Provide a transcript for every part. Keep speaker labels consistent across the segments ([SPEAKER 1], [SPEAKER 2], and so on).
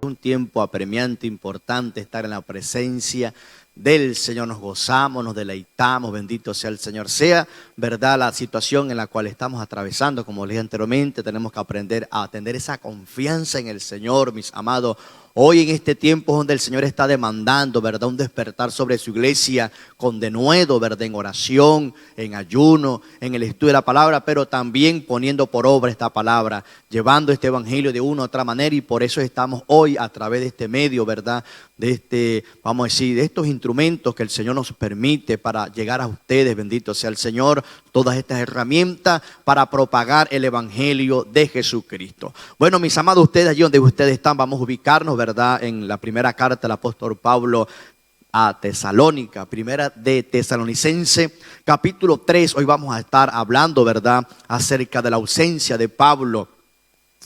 [SPEAKER 1] un tiempo apremiante, importante, estar en la presencia del Señor. Nos gozamos, nos deleitamos, bendito sea el Señor. Sea verdad la situación en la cual estamos atravesando, como les dije anteriormente, tenemos que aprender a tener esa confianza en el Señor, mis amados. Hoy en este tiempo donde el Señor está demandando, ¿verdad?, un despertar sobre su iglesia con denuedo, ¿verdad?, en oración, en ayuno, en el estudio de la palabra, pero también poniendo por obra esta palabra, llevando este evangelio de una u otra manera, y por eso estamos hoy a través de este medio, ¿verdad?, de vamos a decir, de estos instrumentos que el Señor nos permite para llegar a ustedes, bendito sea el Señor, todas estas herramientas para propagar el evangelio de Jesucristo. Bueno, mis amados, ustedes allí donde ustedes están, vamos a ubicarnos, ¿verdad?, en la primera carta del apóstol Pablo a Tesalónica, primera de Tesalonicense, capítulo 3. Hoy vamos a estar hablando, ¿verdad?, acerca de la ausencia de Pablo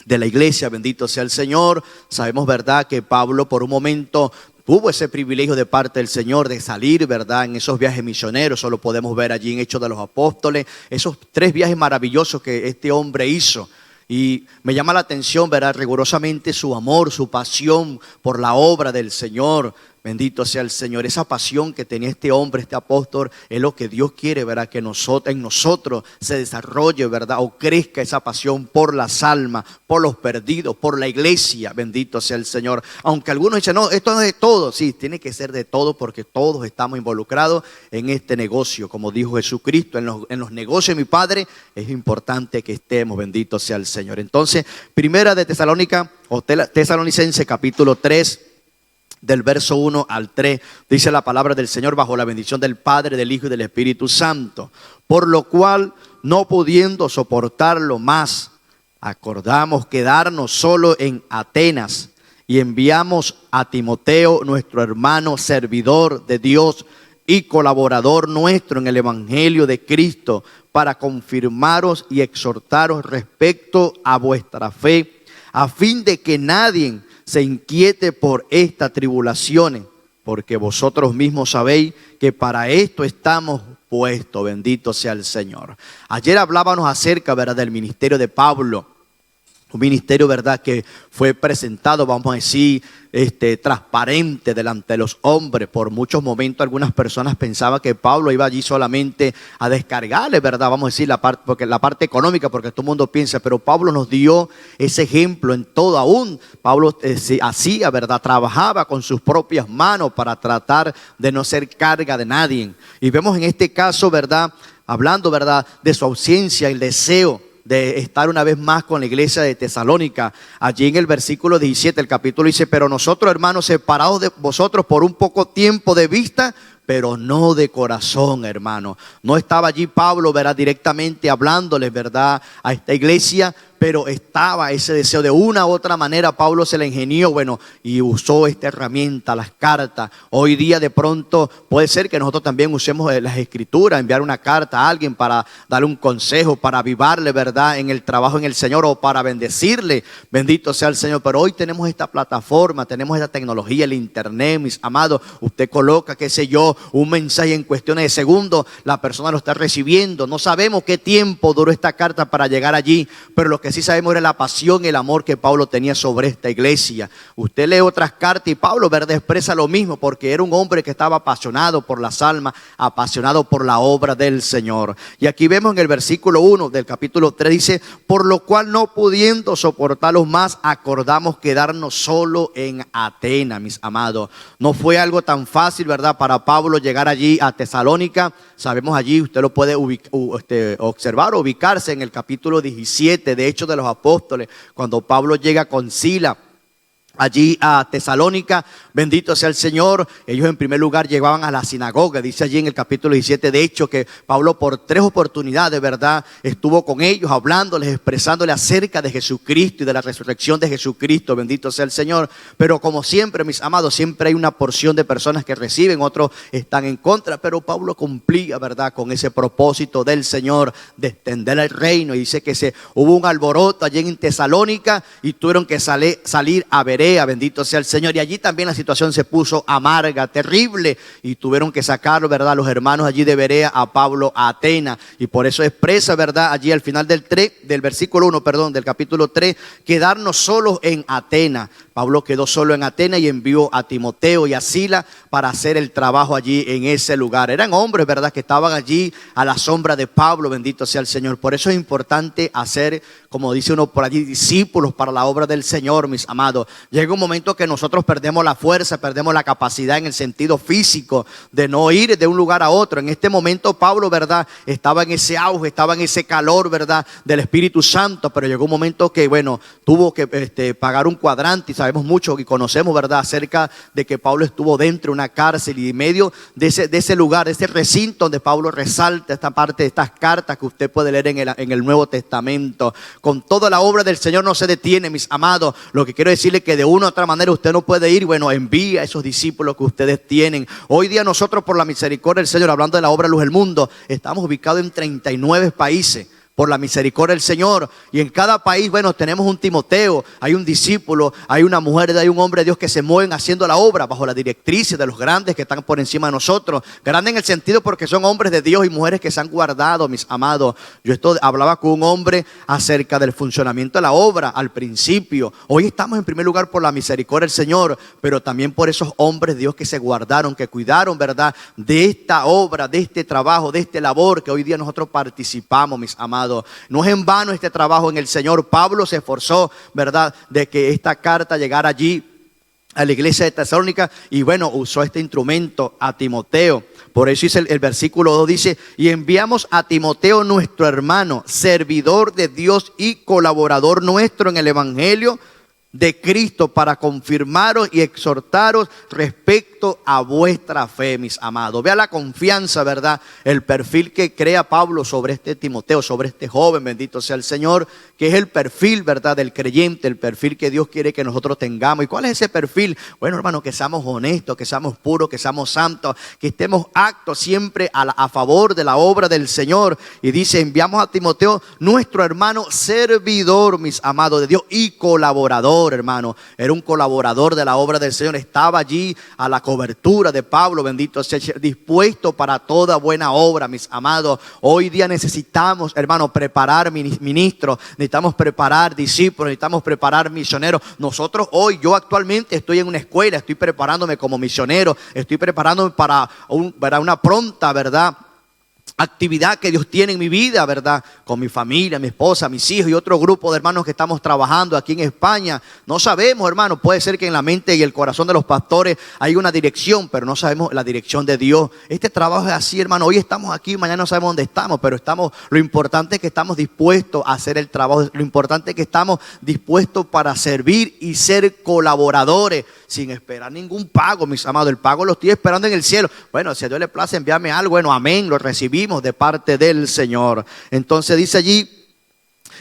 [SPEAKER 1] de la iglesia, bendito sea el Señor. Sabemos, ¿verdad?, que Pablo por un momento tuvo ese privilegio de parte del Señor de salir, ¿verdad?, en esos viajes misioneros. Eso lo podemos ver allí en Hechos de los Apóstoles, esos 3 viajes maravillosos que este hombre hizo. Y me llama la atención, ¿verdad?, rigurosamente su amor, su pasión por la obra del Señor. Bendito sea el Señor. Esa pasión que tenía este hombre, este apóstol, es lo que Dios quiere, ¿verdad?, que en nosotros se desarrolle, ¿verdad?, o crezca esa pasión por las almas, por los perdidos, por la iglesia. Bendito sea el Señor. Aunque algunos dicen, no, esto no es de todo. Sí, tiene que ser de todo, porque todos estamos involucrados en este negocio. Como dijo Jesucristo, en los negocios de mi Padre es importante que estemos. Bendito sea el Señor. Entonces, primera de Tesalónica, o Tesalonicense, capítulo 3, del verso 1 al 3, dice la palabra del Señor: bajo la bendición del Padre, del Hijo y del Espíritu Santo. Por lo cual, no pudiendo soportarlo más, acordamos quedarnos solo en Atenas, y enviamos a Timoteo, nuestro hermano, servidor de Dios y colaborador nuestro en el evangelio de Cristo, para confirmaros y exhortaros respecto a vuestra fe, a fin de que nadie se inquiete por estas tribulaciones, porque vosotros mismos sabéis que para esto estamos puestos. Bendito sea el Señor. Ayer hablábamos acerca, ¿verdad?, del ministerio de Pablo. Un ministerio, ¿verdad?, que fue presentado, vamos a decir, transparente delante de los hombres. Por muchos momentos algunas personas pensaban que Pablo iba allí solamente a descargarle, ¿verdad?, vamos a decir, la parte económica, porque todo el mundo piensa, pero Pablo nos dio ese ejemplo en todo. Aún Pablo hacía, ¿verdad?, trabajaba con sus propias manos para tratar de no ser carga de nadie. Y vemos en este caso, ¿verdad?, hablando, ¿verdad?, de su ausencia, el deseo de estar una vez más con la iglesia de Tesalónica. Allí en el versículo 17, el capítulo dice: pero nosotros, hermanos, separados de vosotros por un poco tiempo de vista, pero no de corazón, hermano. No estaba allí Pablo, ¿verdad?, directamente hablándoles, ¿verdad?, a esta iglesia, pero estaba ese deseo. De una u otra manera Pablo se la ingenió, bueno, y usó esta herramienta, las cartas. Hoy día de pronto puede ser que nosotros también usemos las escrituras, enviar una carta a alguien para darle un consejo, para avivarle, ¿verdad?, en el trabajo en el Señor, o para bendecirle. Bendito sea el Señor. Pero hoy tenemos esta plataforma, tenemos esta tecnología, el internet, mis amados. Usted coloca, qué sé yo, un mensaje en cuestiones de segundos, la persona lo está recibiendo. No sabemos qué tiempo duró esta carta para llegar allí, pero lo que sí sabemos era la pasión y el amor que Pablo tenía sobre esta iglesia. Usted lee otras cartas y Pablo, ¿verdad?, expresa lo mismo, porque era un hombre que estaba apasionado por las almas, apasionado por la obra del Señor. Y aquí vemos en el versículo 1 del capítulo 3, dice: por lo cual, no pudiendo soportarlos más, acordamos quedarnos solo en Atenas. Mis amados, no fue algo tan fácil, ¿verdad?, para Pablo llegar allí a Tesalónica. Sabemos allí, usted lo puede observar, ubicarse en el capítulo 17 de Hechos de los Apóstoles, cuando Pablo llega con Sila allí a Tesalónica. Bendito sea el Señor. Ellos en primer lugar llegaban a la sinagoga. Dice allí en el capítulo 17 de Hechos que Pablo por 3 oportunidades, ¿verdad?, estuvo con ellos, hablándoles, expresándoles acerca de Jesucristo y de la resurrección de Jesucristo. Bendito sea el Señor. Pero como siempre, mis amados, siempre hay una porción de personas que reciben, otros están en contra. Pero Pablo cumplía, ¿verdad?, con ese propósito del Señor de extender el reino. Y dice que hubo un alboroto allí en Tesalónica y tuvieron que salir a Berea Berea, bendito sea el Señor. Y allí también la situación se puso amarga, terrible, y tuvieron que sacarlo, ¿verdad?, los hermanos allí de Berea a Pablo a Atenas. Y por eso expresa, ¿verdad?, allí al final del versículo 1, perdón, del capítulo 3, quedarnos solos en Atenas. Pablo quedó solo en Atenas y envió a Timoteo y a Sila para hacer el trabajo allí en ese lugar. Eran hombres, ¿verdad?, que estaban allí a la sombra de Pablo, bendito sea el Señor. Por eso es importante hacer, como dice uno por allí, discípulos para la obra del Señor, mis amados. Llega un momento que nosotros perdemos la fuerza, perdemos la capacidad en el sentido físico de no ir de un lugar a otro. En este momento Pablo, ¿verdad?, estaba en ese auge, estaba en ese calor, ¿verdad?, del Espíritu Santo, pero llegó un momento que, bueno, tuvo que pagar un cuadrante. Y sabemos mucho y conocemos, ¿verdad?, acerca de que Pablo estuvo dentro de una cárcel, y en medio de ese lugar, de ese recinto donde Pablo resalta esta parte de estas cartas que usted puede leer en el Nuevo Testamento. Con toda la obra del Señor no se detiene, mis amados. Lo que quiero decirle es que de una u otra manera usted no puede ir. Bueno, envía a esos discípulos que ustedes tienen. Hoy día nosotros, por la misericordia del Señor, hablando de la obra Luz del Mundo, estamos ubicados en 39 países. Por la misericordia del Señor. Y en cada país, bueno, tenemos un Timoteo, hay un discípulo, hay una mujer, hay un hombre de Dios que se mueven haciendo la obra bajo la directriz de los grandes que están por encima de nosotros. Grandes en el sentido porque son hombres de Dios y mujeres que se han guardado, mis amados. Yo hablaba con un hombre acerca del funcionamiento de la obra al principio. Hoy estamos en primer lugar por la misericordia del Señor, pero también por esos hombres de Dios que se guardaron, que cuidaron, ¿verdad?, de esta obra, de este trabajo, de este labor que hoy día nosotros participamos, mis amados. No es en vano este trabajo en el Señor. Pablo se esforzó, ¿verdad?, de que esta carta llegara allí a la iglesia de Tesalónica, y bueno, usó este instrumento a Timoteo. Por eso dice el versículo 2, dice: y enviamos a Timoteo, nuestro hermano, servidor de Dios y colaborador nuestro en el evangelio de Cristo, para confirmaros y exhortaros respecto a vuestra fe, mis amados. Vea la confianza, ¿verdad?, el perfil que crea Pablo sobre este Timoteo, sobre este joven, bendito sea el Señor, que es el perfil, ¿verdad?, del creyente, el perfil que Dios quiere que nosotros tengamos. ¿Y cuál es ese perfil? Bueno, hermano, que seamos honestos, que seamos puros, que seamos santos, que estemos actos siempre a favor de la obra del Señor. Y dice: enviamos a Timoteo, nuestro hermano, servidor, mis amados, de Dios y colaborador. Hermano, era un colaborador de la obra del Señor, estaba allí a la cobertura de Pablo, bendito sea, dispuesto para toda buena obra, mis amados. Hoy día necesitamos, hermano, preparar ministros, necesitamos preparar discípulos, necesitamos preparar misioneros. Nosotros hoy, yo actualmente estoy en una escuela, estoy preparándome como misionero, estoy preparándome para una pronta, ¿verdad?, actividad que Dios tiene en mi vida, ¿verdad?, con mi familia, mi esposa, mis hijos y otro grupo de hermanos que estamos trabajando aquí en España. No sabemos, hermano, puede ser que en la mente y el corazón de los pastores hay una dirección, pero no sabemos la dirección de Dios. Este trabajo es así, hermano. Hoy estamos aquí, mañana no sabemos dónde estamos, pero lo importante es que estamos dispuestos a hacer el trabajo. Lo importante es que estamos dispuestos para servir y ser colaboradores sin esperar ningún pago, mis amados. El pago lo estoy esperando en el cielo. Bueno, si a Dios le place enviarme algo, bueno, amén, lo recibimos de parte del Señor. Entonces dice allí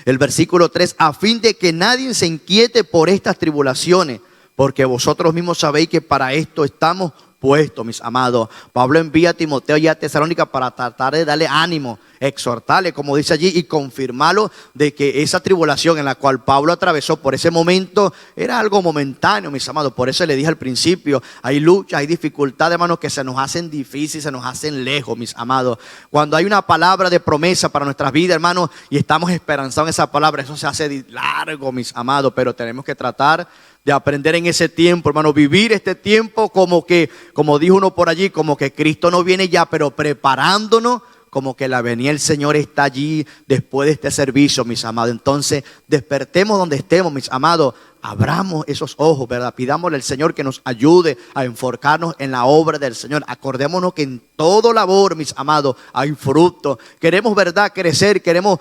[SPEAKER 1] el versículo 3: a fin de que nadie se inquiete por estas tribulaciones, porque vosotros mismos sabéis que para esto estamos puestos, mis amados. Pablo envía a Timoteo y a Tesalónica para tratar de darle ánimo, exhortarle, como dice allí, y confirmarlo de que esa tribulación en la cual Pablo atravesó por ese momento era algo momentáneo, mis amados. Por eso le dije al principio, hay luchas, hay dificultades, hermanos, que se nos hacen difíciles, se nos hacen lejos, mis amados. Cuando hay una palabra de promesa para nuestras vidas, hermanos, y estamos esperanzados en esa palabra, eso se hace largo, mis amados, pero tenemos que tratar de aprender en ese tiempo, hermano, vivir este tiempo como dijo uno por allí, como que Cristo no viene ya, pero preparándonos como que la venida del Señor está allí después de este servicio, mis amados. Entonces, despertemos donde estemos, mis amados. Abramos esos ojos, ¿verdad? Pidámosle al Señor que nos ayude a enfocarnos en la obra del Señor. Acordémonos que en todo labor, mis amados, hay fruto. Queremos, ¿verdad?, crecer, queremos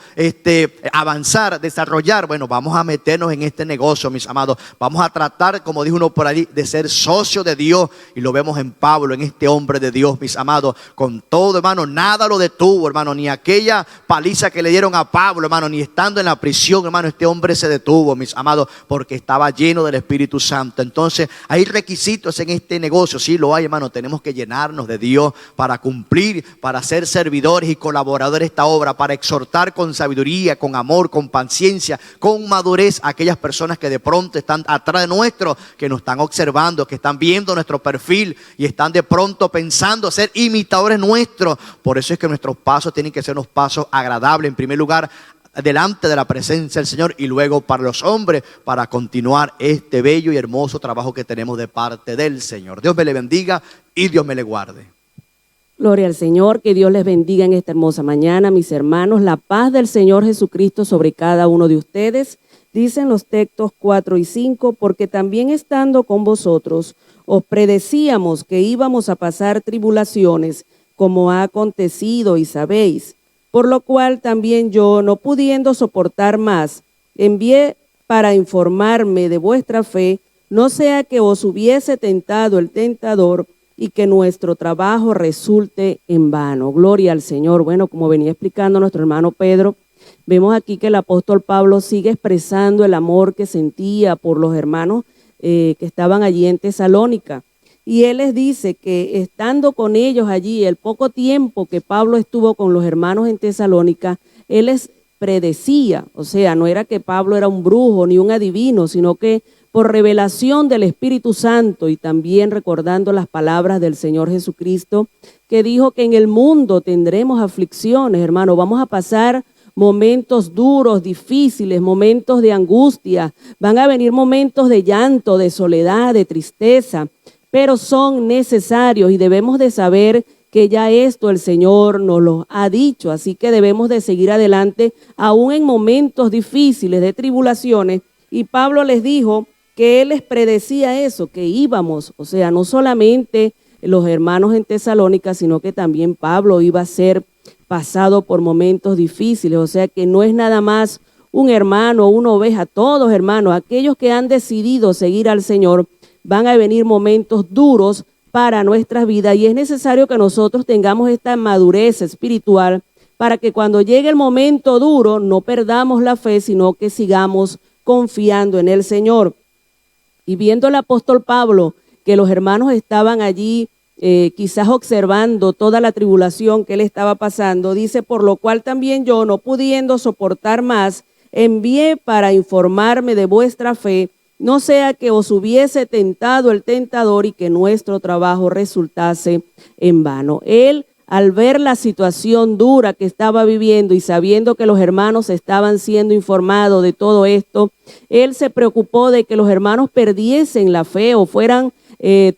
[SPEAKER 1] avanzar, desarrollar. Bueno, vamos a meternos en este negocio, mis amados. Vamos a tratar, como dijo uno por allí, de ser socio de Dios. Y lo vemos en Pablo, en este hombre de Dios, mis amados. Con todo, hermano, nada lo detuvo, hermano. Ni aquella paliza que le dieron a Pablo, hermano, ni estando en la prisión, hermano, este hombre se detuvo, mis amados, porque estaba lleno del Espíritu Santo. Entonces hay requisitos en este negocio, sí lo hay, hermano. Tenemos que llenarnos de Dios para cumplir, para ser servidores y colaboradores de esta obra, para exhortar con sabiduría, con amor, con paciencia, con madurez a aquellas personas que de pronto están atrás de nuestro, que nos están observando, que están viendo nuestro perfil y están de pronto pensando ser imitadores nuestros. Por eso es que nuestros pasos tienen que ser unos pasos agradables, en primer lugar delante de la presencia del Señor, y luego para los hombres, para continuar este bello y hermoso trabajo que tenemos de parte del Señor. Dios me le bendiga y Dios me le guarde.
[SPEAKER 2] Gloria al Señor, que Dios les bendiga en esta hermosa mañana, mis hermanos. La paz del Señor Jesucristo sobre cada uno de ustedes. Dicen los textos 4 y 5, porque también estando con vosotros, os predecíamos que íbamos a pasar tribulaciones, como ha acontecido y sabéis. Por lo cual también yo, no pudiendo soportar más, envié para informarme de vuestra fe, no sea que os hubiese tentado el tentador y que nuestro trabajo resulte en vano. Gloria al Señor. Bueno, como venía explicando nuestro hermano Pedro, vemos aquí que el apóstol Pablo sigue expresando el amor que sentía por los hermanos que estaban allí en Tesalónica. Y él les dice que estando con ellos allí, el poco tiempo que Pablo estuvo con los hermanos en Tesalónica, él les predecía, o sea, no era que Pablo era un brujo ni un adivino, sino que por revelación del Espíritu Santo y también recordando las palabras del Señor Jesucristo, que dijo que en el mundo tendremos aflicciones, hermano, vamos a pasar momentos duros, difíciles, momentos de angustia, van a venir momentos de llanto, de soledad, de tristeza, pero son necesarios y debemos de saber que ya esto el Señor nos lo ha dicho, así que debemos de seguir adelante aún en momentos difíciles de tribulaciones. Y Pablo les dijo que él les predecía eso, que íbamos, o sea, no solamente los hermanos en Tesalónica, sino que también Pablo iba a ser pasado por momentos difíciles, o sea que no es nada más un hermano, una oveja, todos hermanos, aquellos que han decidido seguir al Señor, van a venir momentos duros para nuestras vidas y es necesario que nosotros tengamos esta madurez espiritual para que cuando llegue el momento duro no perdamos la fe, sino que sigamos confiando en el Señor. Y viendo el apóstol Pablo que los hermanos estaban allí quizás observando toda la tribulación que él estaba pasando, dice, por lo cual también yo, no pudiendo soportar más, envié para informarme de vuestra fe, no sea que os hubiese tentado el tentador y que nuestro trabajo resultase en vano. Él, al ver la situación dura que estaba viviendo y sabiendo que los hermanos estaban siendo informados de todo esto, él se preocupó de que los hermanos perdiesen la fe o fueran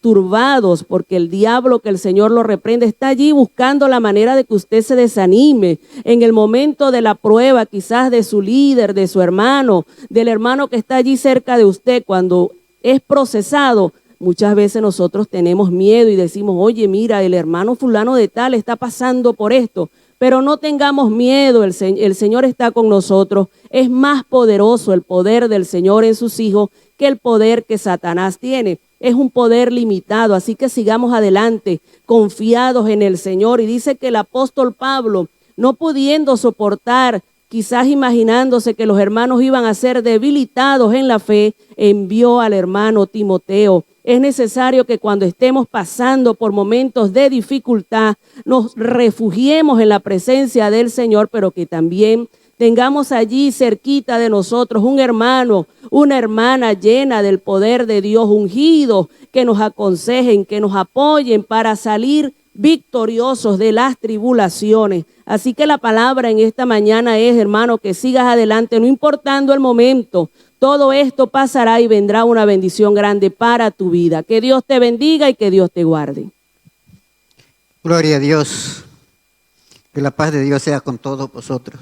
[SPEAKER 2] turbados, porque el diablo, que el Señor lo reprende, está allí buscando la manera de que usted se desanime en el momento de la prueba, quizás de su líder, de su hermano, del hermano que está allí cerca de usted. Cuando es procesado, muchas veces nosotros tenemos miedo y decimos, oye, mira, el hermano fulano de tal está pasando por esto. Pero no tengamos miedo, el Señor está con nosotros. Es más poderoso el poder del Señor en sus hijos que el poder que Satanás tiene. Es un poder limitado, así que sigamos adelante, confiados en el Señor. Y dice que el apóstol Pablo, no pudiendo soportar, quizás imaginándose que los hermanos iban a ser debilitados en la fe, envió al hermano Timoteo. Es necesario que cuando estemos pasando por momentos de dificultad, nos refugiemos en la presencia del Señor, pero que también tengamos allí cerquita de nosotros un hermano, una hermana llena del poder de Dios, ungido, que nos aconsejen, que nos apoyen para salir victoriosos de las tribulaciones. Así que la palabra en esta mañana es, hermano, que sigas adelante, no importando el momento. Todo esto pasará y vendrá una bendición grande para tu vida. Que Dios te bendiga y que Dios te guarde.
[SPEAKER 3] Gloria a Dios. Que la paz de Dios sea con todos vosotros.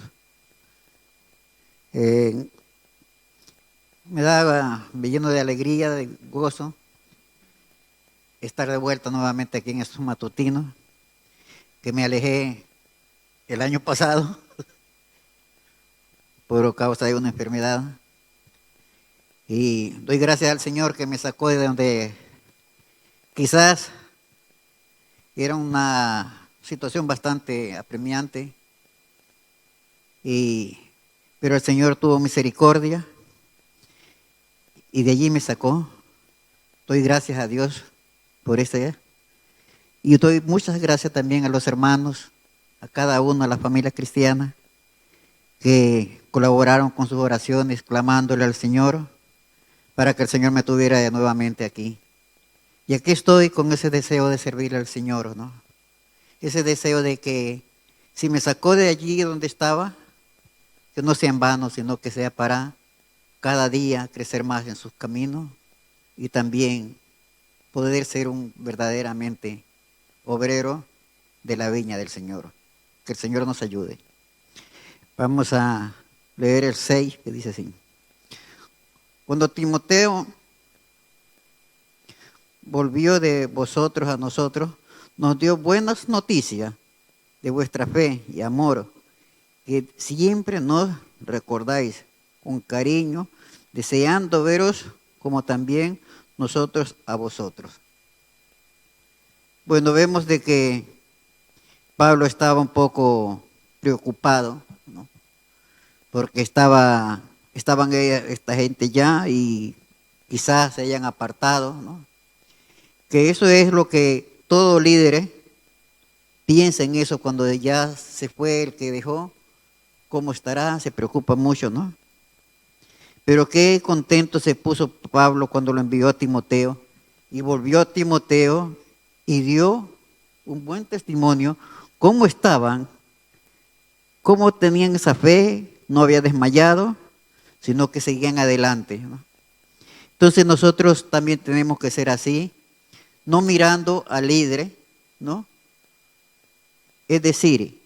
[SPEAKER 3] Me lleno de alegría, de gozo, estar de vuelta nuevamente aquí en estos matutinos, que me alejé el año pasado por causa de una enfermedad. Y doy gracias al Señor que me sacó de donde quizás era una situación bastante apremiante, pero el Señor tuvo misericordia y de allí me sacó. Doy gracias a Dios por ese. Y doy muchas gracias también a los hermanos, a cada uno, a la familia cristiana, que colaboraron con sus oraciones, clamándole al Señor, para que el Señor me tuviera nuevamente aquí. Y aquí estoy con ese deseo de servirle al Señor, ¿no? Ese deseo de que si me sacó de allí donde estaba, que no sea en vano, sino que sea para cada día crecer más en sus caminos y también poder ser un verdaderamente obrero de la viña del Señor. Que el Señor nos ayude. Vamos a leer el 6, que dice así. Cuando Timoteo volvió de vosotros a nosotros, nos dio buenas noticias de vuestra fe y amor, que siempre nos recordáis con cariño, deseando veros como también nosotros a vosotros. Bueno, vemos de que Pablo estaba un poco preocupado, ¿no? Porque estaban esta gente ya y quizás se hayan apartado, ¿no? Que eso es lo que todo líder piensa en eso cuando ya se fue el que dejó, cómo estará, se preocupa mucho, ¿no? Pero qué contento se puso Pablo cuando lo envió a Timoteo y volvió a Timoteo y dio un buen testimonio, cómo estaban, cómo tenían esa fe, no había desmayado, sino que seguían adelante, ¿no? Entonces nosotros también tenemos que ser así, no mirando al líder, ¿no? Es decir,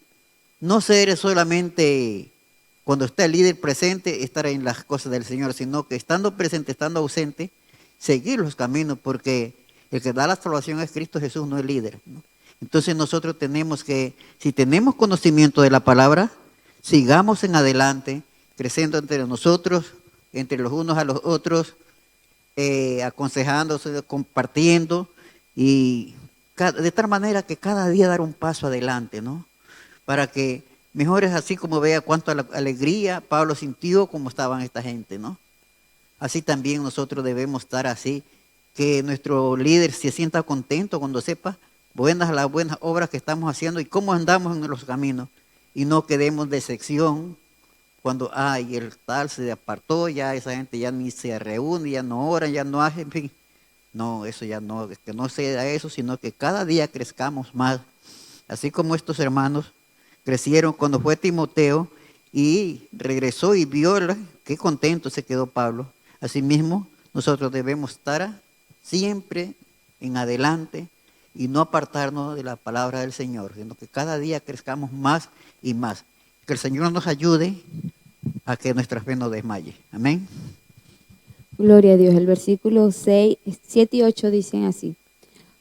[SPEAKER 3] no ser solamente cuando está el líder presente, estar en las cosas del Señor, sino que estando presente, estando ausente, seguir los caminos, porque el que da la salvación es Cristo Jesús, no el líder, ¿no? Entonces nosotros tenemos que, si tenemos conocimiento de la palabra, sigamos en adelante, creciendo entre nosotros, entre los unos a los otros, aconsejándose, compartiendo, y de tal manera que cada día dar un paso adelante, ¿no? Para que mejor es así como vea cuánto alegría Pablo sintió como estaban esta gente, ¿no? Así también nosotros debemos estar así, que nuestro líder se sienta contento cuando sepa las buenas obras que estamos haciendo y cómo andamos en los caminos, y no quedemos de sección cuando el tal se apartó, ya esa gente ya ni se reúne, ya no ora, ya no hace, en fin. No, eso ya no, que no sea eso, sino que cada día crezcamos más. Así como estos hermanos crecieron cuando fue Timoteo y regresó y vio qué contento se quedó Pablo. Asimismo, nosotros debemos estar siempre en adelante y no apartarnos de la palabra del Señor, sino que cada día crezcamos más y más. Que el Señor nos ayude a que nuestra fe no desmaye. Amén.
[SPEAKER 4] Gloria a Dios. El versículo 6, 7 y 8 dicen así.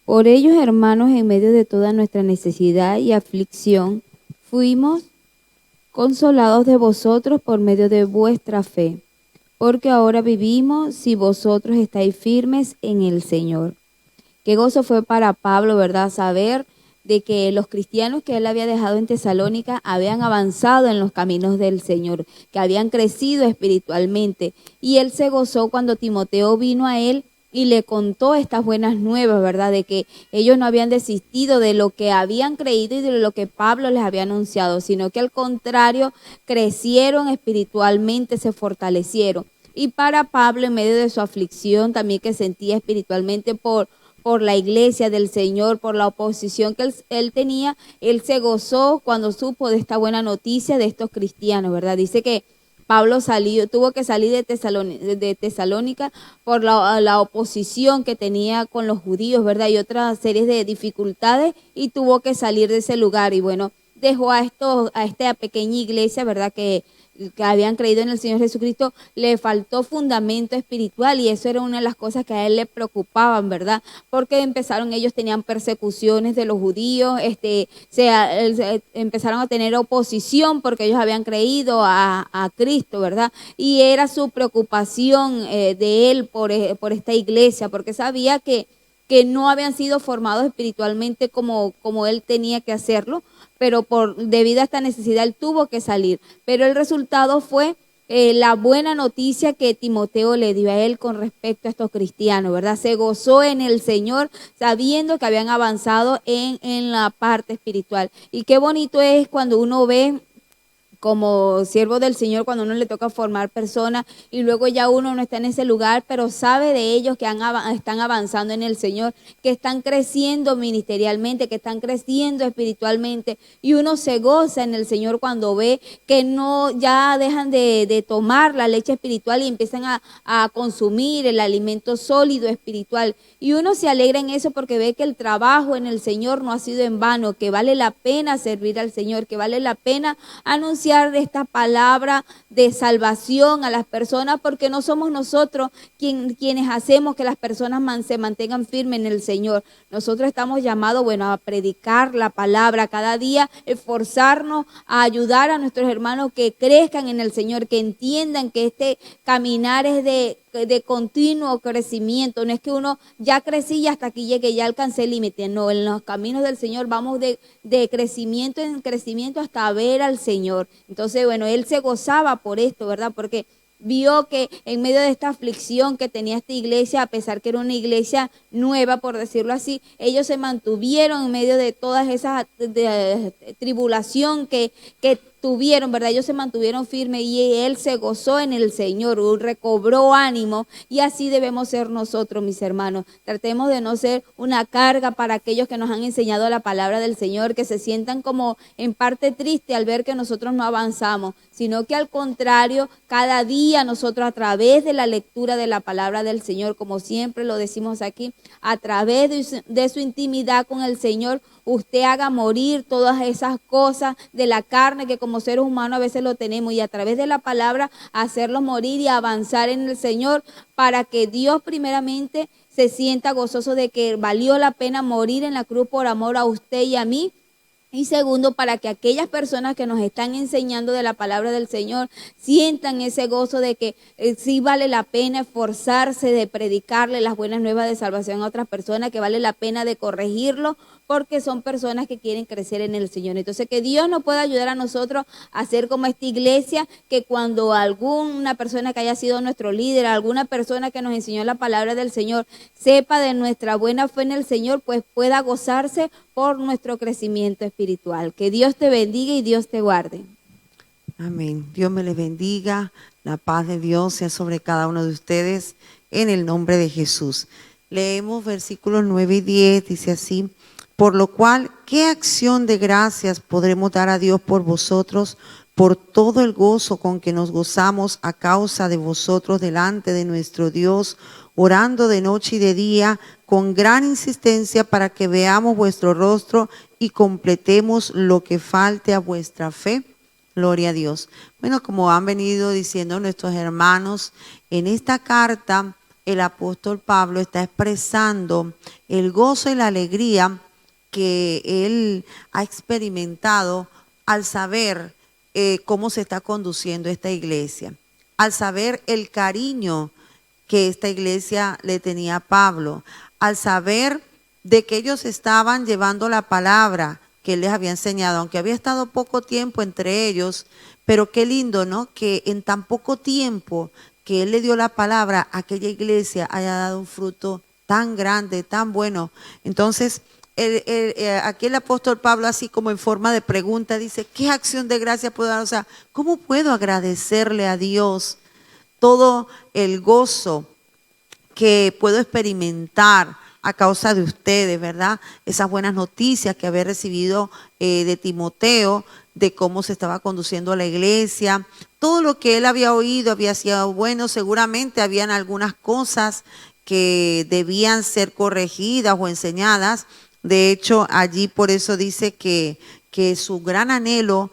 [SPEAKER 4] Por ellos, hermanos, en medio de toda nuestra necesidad y aflicción, fuimos consolados de vosotros por medio de vuestra fe, porque ahora vivimos si vosotros estáis firmes en el Señor. Qué gozo fue para Pablo, ¿verdad? Saber de que los cristianos que él había dejado en Tesalónica habían avanzado en los caminos del Señor, que habían crecido espiritualmente. Y él se gozó cuando Timoteo vino a él y le contó estas buenas nuevas, ¿verdad? De que ellos no habían desistido de lo que habían creído y de lo que Pablo les había anunciado, sino que al contrario, crecieron espiritualmente, se fortalecieron. Y para Pablo, en medio de su aflicción también que sentía espiritualmente por la iglesia del Señor, por la oposición que él tenía, él se gozó cuando supo de esta buena noticia de estos cristianos, ¿verdad? Dice que Pablo tuvo que salir de Tesalónica por la oposición que tenía con los judíos, ¿verdad? Y otras series de dificultades, y tuvo que salir de ese lugar. Y bueno, dejó a esta pequeña iglesia, ¿verdad? Que habían creído en el Señor Jesucristo, le faltó fundamento espiritual, y eso era una de las cosas que a él le preocupaban, ¿verdad? Porque ellos tenían persecuciones de los judíos, empezaron a tener oposición porque ellos habían creído a Cristo, ¿verdad? Y era su preocupación de él por esta iglesia, porque sabía que no habían sido formados espiritualmente como él tenía que hacerlo, pero debido a esta necesidad él tuvo que salir. Pero el resultado fue la buena noticia que Timoteo le dio a él con respecto a estos cristianos, ¿verdad? Se gozó en el Señor sabiendo que habían avanzado en la parte espiritual. Y qué bonito es cuando uno ve como siervo del Señor, cuando uno le toca formar personas y luego ya uno no está en ese lugar, pero sabe de ellos que están avanzando en el Señor, que están creciendo ministerialmente, que están creciendo espiritualmente, y uno se goza en el Señor cuando ve que no ya dejan de tomar la leche espiritual y empiezan a consumir el alimento sólido espiritual, y uno se alegra en eso porque ve que el trabajo en el Señor no ha sido en vano, que vale la pena servir al Señor, que vale la pena anunciar de esta palabra de salvación a las personas, porque no somos nosotros quienes hacemos que las personas se mantengan firmes en el Señor. Nosotros estamos llamados, bueno, a predicar la palabra cada día, esforzarnos a ayudar a nuestros hermanos que crezcan en el Señor, que entiendan que este caminar es de continuo crecimiento. No es que uno ya crecí y hasta aquí llegué, ya alcancé el límite. No, en los caminos del Señor vamos de crecimiento en crecimiento hasta ver al Señor. Entonces, bueno, él se gozaba por esto, ¿verdad? Porque vio que en medio de esta aflicción que tenía esta iglesia, a pesar que era una iglesia nueva, por decirlo así, ellos se mantuvieron en medio de todas esas tribulación que tuvieron, ¿verdad? Ellos se mantuvieron firmes y él se gozó en el Señor, recobró ánimo, y así debemos ser nosotros, mis hermanos. Tratemos de no ser una carga para aquellos que nos han enseñado la palabra del Señor, que se sientan como en parte triste al ver que nosotros no avanzamos, sino que al contrario, cada día nosotros a través de la lectura de la palabra del Señor, como siempre lo decimos aquí, a través de su intimidad con el Señor, usted haga morir todas esas cosas de la carne que como seres humanos a veces lo tenemos, y a través de la palabra hacerlos morir y avanzar en el Señor, para que Dios primeramente se sienta gozoso de que valió la pena morir en la cruz por amor a usted y a mí. Y segundo, para que aquellas personas que nos están enseñando de la palabra del Señor sientan ese gozo de que sí vale la pena esforzarse de predicarle las buenas nuevas de salvación a otras personas, que vale la pena de corregirlo, porque son personas que quieren crecer en el Señor. Entonces, que Dios nos pueda ayudar a nosotros a ser como esta iglesia, que cuando alguna persona que haya sido nuestro líder, alguna persona que nos enseñó la palabra del Señor, sepa de nuestra buena fe en el Señor, pues pueda gozarse por nuestro crecimiento espiritual. Que Dios te bendiga y Dios te guarde.
[SPEAKER 5] Amén. Dios me les bendiga. La paz de Dios sea sobre cada uno de ustedes en el nombre de Jesús. Leemos versículos 9 y 10, dice así: por lo cual, ¿qué acción de gracias podremos dar a Dios por vosotros, por todo el gozo con que nos gozamos a causa de vosotros delante de nuestro Dios, orando de noche y de día, con gran insistencia para que veamos vuestro rostro y completemos lo que falte a vuestra fe? Gloria a Dios. Bueno, como han venido diciendo nuestros hermanos, en esta carta el apóstol Pablo está expresando el gozo y la alegría que él ha experimentado al saber cómo se está conduciendo esta iglesia, al saber el cariño que esta iglesia le tenía a Pablo, al saber de que ellos estaban llevando la palabra que él les había enseñado, aunque había estado poco tiempo entre ellos, pero qué lindo, ¿no? Que en tan poco tiempo que él le dio la palabra, aquella iglesia haya dado un fruto tan grande, tan bueno. Entonces, aquí el apóstol Pablo, así como en forma de pregunta, dice: ¿qué acción de gracia puedo dar? O sea, ¿cómo puedo agradecerle a Dios todo el gozo que puedo experimentar a causa de ustedes, ¿verdad? Esas buenas noticias que había recibido de Timoteo, de cómo se estaba conduciendo la iglesia, todo lo que él había oído había sido bueno. Seguramente habían algunas cosas que debían ser corregidas o enseñadas. De hecho, allí por eso dice que su gran anhelo,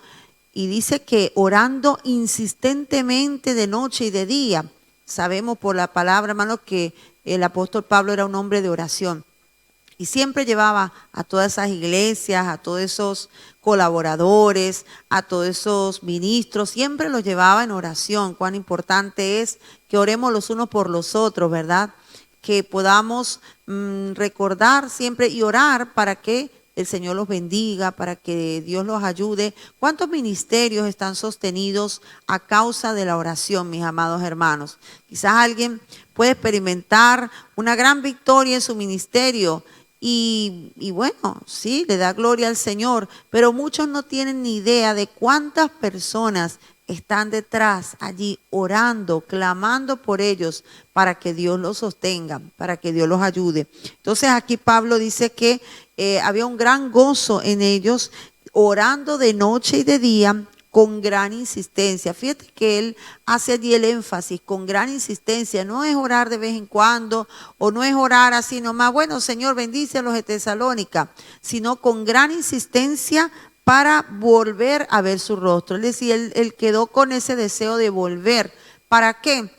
[SPEAKER 5] y dice que orando insistentemente de noche y de día. Sabemos por la palabra, hermano, que el apóstol Pablo era un hombre de oración y siempre llevaba a todas esas iglesias, a todos esos colaboradores, a todos esos ministros, siempre los llevaba en oración. Cuán importante es que oremos los unos por los otros, ¿verdad? Que podamos recordar siempre y orar para que el Señor los bendiga, para que Dios los ayude. ¿Cuántos ministerios están sostenidos a causa de la oración, mis amados hermanos? Quizás alguien puede experimentar una gran victoria en su ministerio y bueno, sí, le da gloria al Señor, pero muchos no tienen ni idea de cuántas personas están detrás allí orando, clamando por ellos para que Dios los sostenga, para que Dios los ayude. Entonces aquí Pablo dice que había un gran gozo en ellos, orando de noche y de día con gran insistencia. Fíjate que él hace allí el énfasis, con gran insistencia. No es orar de vez en cuando, o no es orar así nomás, bueno, Señor, bendice a los de Tesalónica, sino con gran insistencia para volver a ver su rostro. Es decir, él quedó con ese deseo de volver. ¿Para qué?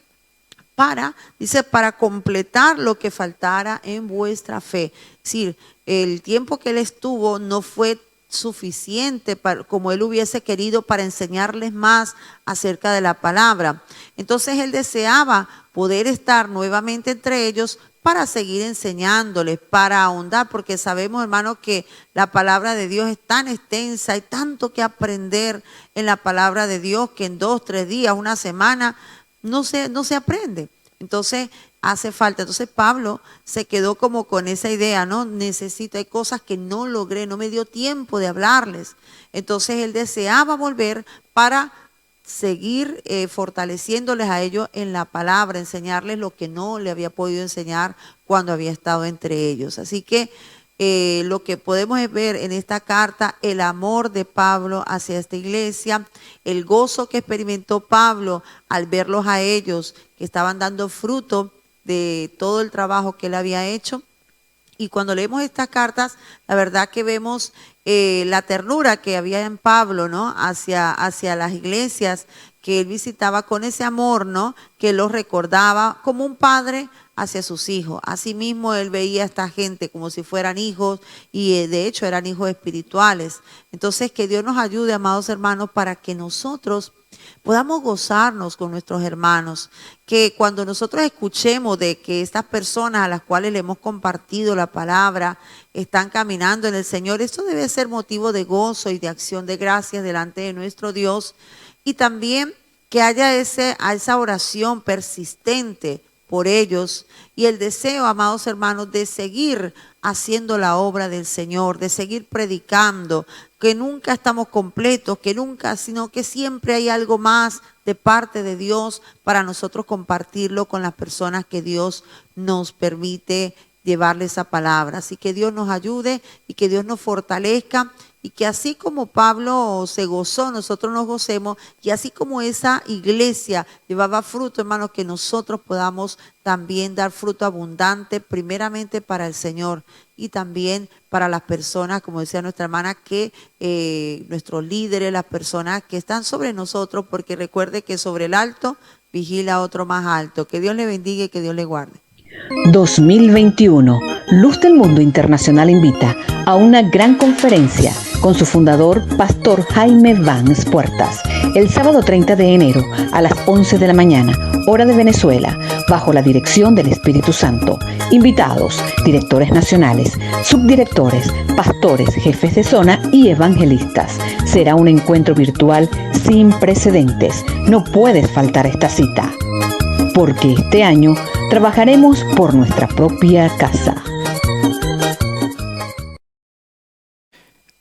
[SPEAKER 5] Dice, para completar lo que faltara en vuestra fe. Es decir, el tiempo que él estuvo no fue suficiente como él hubiese querido para enseñarles más acerca de la palabra. Entonces él deseaba poder estar nuevamente entre ellos para seguir enseñándoles, para ahondar, porque sabemos, hermanos, que la palabra de Dios es tan extensa, hay tanto que aprender en la palabra de Dios que en 2, 3 días, una semana, no se aprende. Entonces hace falta. Entonces Pablo se quedó como con esa idea, ¿no? Necesito, hay cosas que no logré, no me dio tiempo de hablarles. Entonces él deseaba volver para seguir fortaleciéndoles a ellos en la palabra, enseñarles lo que no le había podido enseñar cuando había estado entre ellos. Así que lo que podemos ver en esta carta, el amor de Pablo hacia esta iglesia, el gozo que experimentó Pablo al verlos a ellos, que estaban dando fruto de todo el trabajo que él había hecho. Y cuando leemos estas cartas, la verdad que vemos la ternura que había en Pablo, ¿no? Hacia las iglesias que él visitaba, con ese amor, ¿no? Que los recordaba como un padre hacia sus hijos. Asimismo, él veía a esta gente como si fueran hijos, y de hecho eran hijos espirituales. Entonces, que Dios nos ayude, amados hermanos, para que nosotros podamos gozarnos con nuestros hermanos, que cuando nosotros escuchemos de que estas personas a las cuales le hemos compartido la palabra están caminando en el Señor, esto debe ser motivo de gozo y de acción de gracias delante de nuestro Dios, y también que haya esa oración persistente por ellos y el deseo, amados hermanos, de seguir haciendo la obra del Señor, de seguir predicando, que nunca estamos completos, que nunca, sino que siempre hay algo más de parte de Dios para nosotros compartirlo con las personas que Dios nos permite llevarle esa palabra. Así que Dios nos ayude y que Dios nos fortalezca, y que así como Pablo se gozó, nosotros nos gocemos, y así como esa iglesia llevaba fruto, hermanos, que nosotros podamos también dar fruto abundante, primeramente para el Señor y también para las personas, como decía nuestra hermana, que nuestros líderes, las personas que están sobre nosotros, porque recuerde que sobre el alto vigila otro más alto. Que Dios le bendiga y que Dios le guarde.
[SPEAKER 6] 2021. Luz del Mundo Internacional invita a una gran conferencia con su fundador, Pastor Jaime Vans Puertas, el sábado 30 de enero a las 11 de la mañana, hora de Venezuela, bajo la dirección del Espíritu Santo. Invitados, directores nacionales, subdirectores, pastores, jefes de zona y evangelistas. Será un encuentro virtual sin precedentes. No puedes faltar esta cita, porque este año trabajaremos por nuestra propia casa.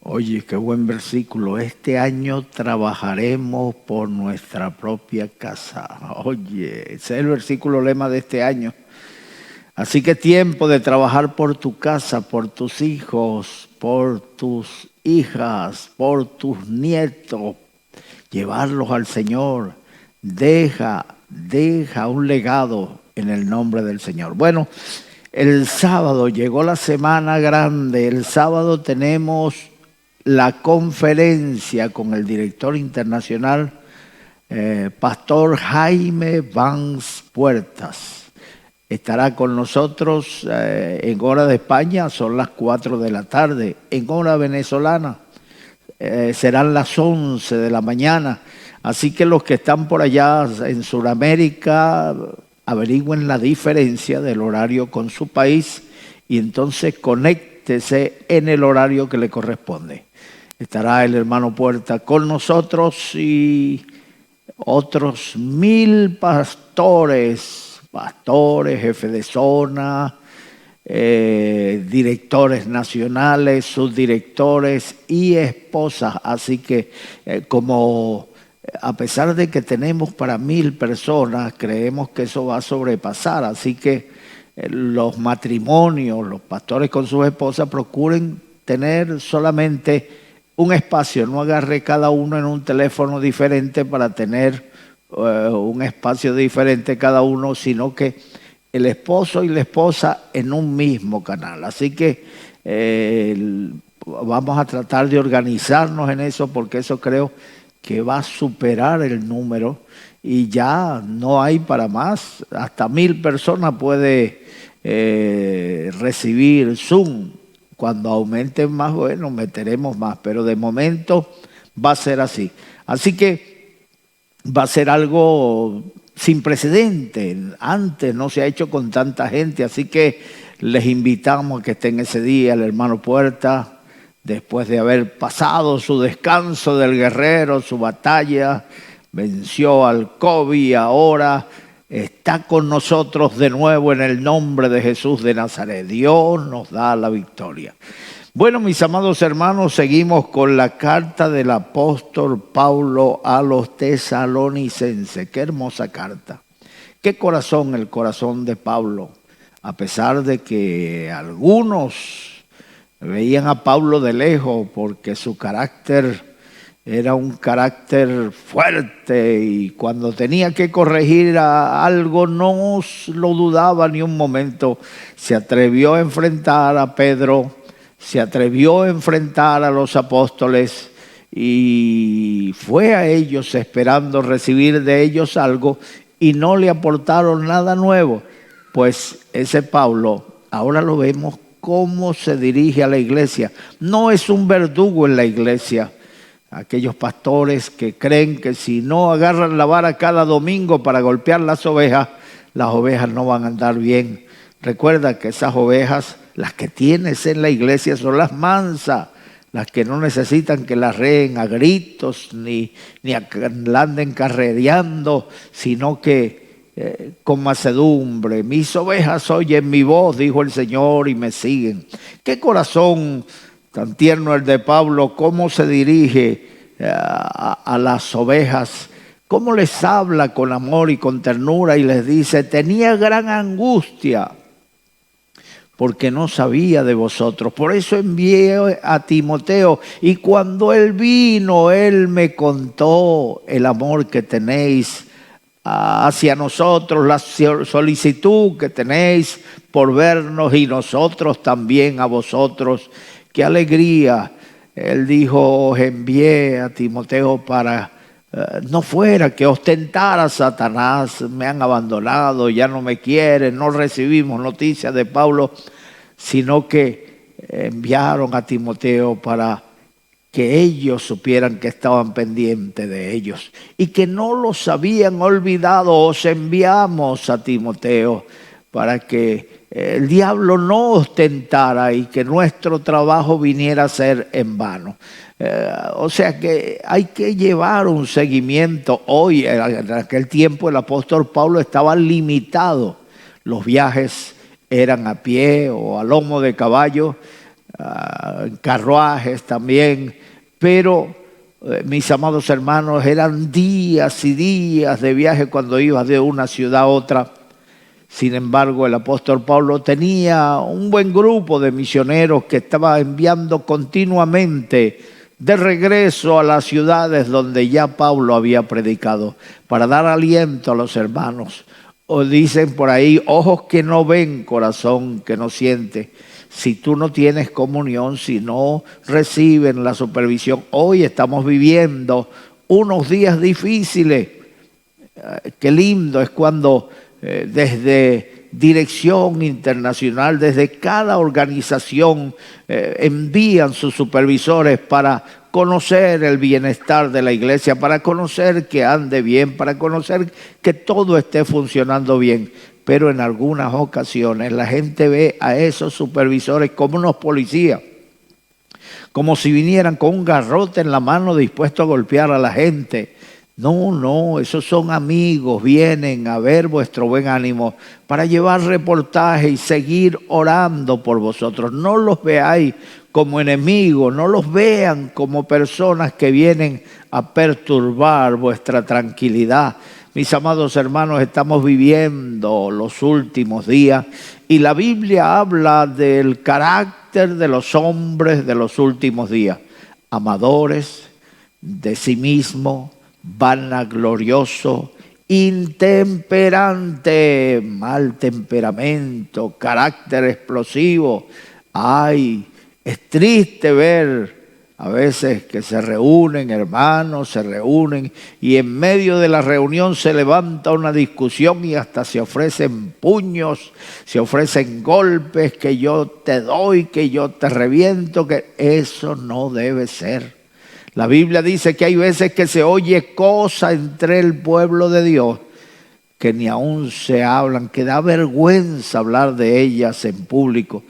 [SPEAKER 7] Oye, qué buen versículo. Este año trabajaremos por nuestra propia casa. Oye, ese es el versículo lema de este año. Así que tiempo de trabajar por tu casa, por tus hijos, por tus hijas, por tus nietos. Llevarlos al Señor. Deja un legado en el nombre del Señor. Bueno, el sábado llegó la semana grande. El sábado tenemos la conferencia con el director internacional, Pastor Jaime Vans Puertas. Estará con nosotros en hora de España, son las 4 de la tarde. En hora venezolana serán las 11 de la mañana. Así que los que están por allá en Sudamérica, averigüen la diferencia del horario con su país y entonces conecten conéctese en el horario que le corresponde. Estará el hermano Puerta con nosotros y otros 1000 pastores, jefes de zona, directores nacionales, subdirectores y esposas. Así que a pesar de que tenemos para 1000 personas, creemos que eso va a sobrepasar. Así que los matrimonios, los pastores con sus esposas, procuren tener solamente un espacio, no agarre cada uno en un teléfono diferente para tener un espacio diferente cada uno, sino que el esposo y la esposa en un mismo canal. Así que vamos a tratar de organizarnos en eso, porque eso creo que va a superar el número y ya no hay para más. Hasta 1000 personas puede recibir Zoom. Cuando aumenten más, bueno, meteremos más, pero de momento va a ser así. Así que va a ser algo sin precedente. Antes no se ha hecho con tanta gente, así que les invitamos a que estén ese día. El hermano Puerta, después de haber pasado su descanso del guerrero, su batalla, venció al COVID y ahora está con nosotros de nuevo en el nombre de Jesús de Nazaret. Dios nos da la victoria. Bueno, mis amados hermanos, seguimos con la carta del apóstol Pablo a los tesalonicenses. Qué hermosa carta. Qué corazón, el corazón de Pablo. A pesar de que algunos veían a Pablo de lejos porque su carácter era un carácter fuerte y cuando tenía que corregir algo no lo dudaba ni un momento. Se atrevió a enfrentar a Pedro, se atrevió a enfrentar a los apóstoles y fue a ellos esperando recibir de ellos algo y no le aportaron nada nuevo. Pues ese Pablo, ahora lo vemos cómo se dirige a la iglesia. No es un verdugo en la iglesia. Aquellos pastores que creen que si no agarran la vara cada domingo para golpear las ovejas no van a andar bien. Recuerda que esas ovejas, las que tienes en la iglesia, son las mansas, las que no necesitan que las reen a gritos ni la anden carrereando, sino que con mansedumbre. Mis ovejas oyen mi voz, dijo el Señor, y me siguen. Qué corazón tan tierno el de Pablo, cómo se dirige a las ovejas, cómo les habla con amor y con ternura y les dice: tenía gran angustia porque no sabía de vosotros, por eso envié a Timoteo y cuando él vino, él me contó el amor que tenéis hacia nosotros, la solicitud que tenéis por vernos y nosotros también a vosotros. ¡Qué alegría! Él dijo: os envié a Timoteo para no fuera que ostentara Satanás, me han abandonado, ya no me quieren, no recibimos noticias de Pablo, sino que enviaron a Timoteo para que ellos supieran que estaban pendientes de ellos y que no los habían olvidado. Os enviamos a Timoteo para que el diablo no ostentara y que nuestro trabajo viniera a ser en vano. O sea que hay que llevar un seguimiento. Hoy, en aquel tiempo, el apóstol Pablo estaba limitado. Los viajes eran a pie o a lomo de caballo, en carruajes también, pero mis amados hermanos, eran días y días de viaje cuando ibas de una ciudad a otra. Sin embargo, el apóstol Pablo tenía un buen grupo de misioneros que estaba enviando continuamente de regreso a las ciudades donde ya Pablo había predicado, para dar aliento a los hermanos. O dicen por ahí: ojos que no ven, corazón que no siente. Si tú no tienes comunión, si no reciben la supervisión. Hoy estamos viviendo unos días difíciles. Qué lindo es cuando desde Dirección Internacional, desde cada organización envían sus supervisores para conocer el bienestar de la iglesia, para conocer que ande bien, para conocer que todo esté funcionando bien. pero en algunas ocasiones la gente ve a esos supervisores como unos policías, como si vinieran con un garrote en la mano dispuestos a golpear a la gente. No, esos son amigos, vienen a ver vuestro buen ánimo para llevar reportaje y seguir orando por vosotros. No los veáis como enemigos, no los vean como personas que vienen a perturbar vuestra tranquilidad. Mis amados hermanos, estamos viviendo los últimos días y la Biblia habla del carácter de los hombres de los últimos días. Amadores de sí mismos, vanaglorioso, intemperante, mal temperamento, carácter explosivo. Ay, es triste ver a veces que se reúnen hermanos, se reúnen y en medio de la reunión se levanta una discusión y hasta se ofrecen puños, se ofrecen golpes, que yo te doy, que yo te reviento, que eso no debe ser. La Biblia dice que hay veces que se oye cosa entre el pueblo de Dios que ni aún se hablan, que da vergüenza hablar de ellas en público.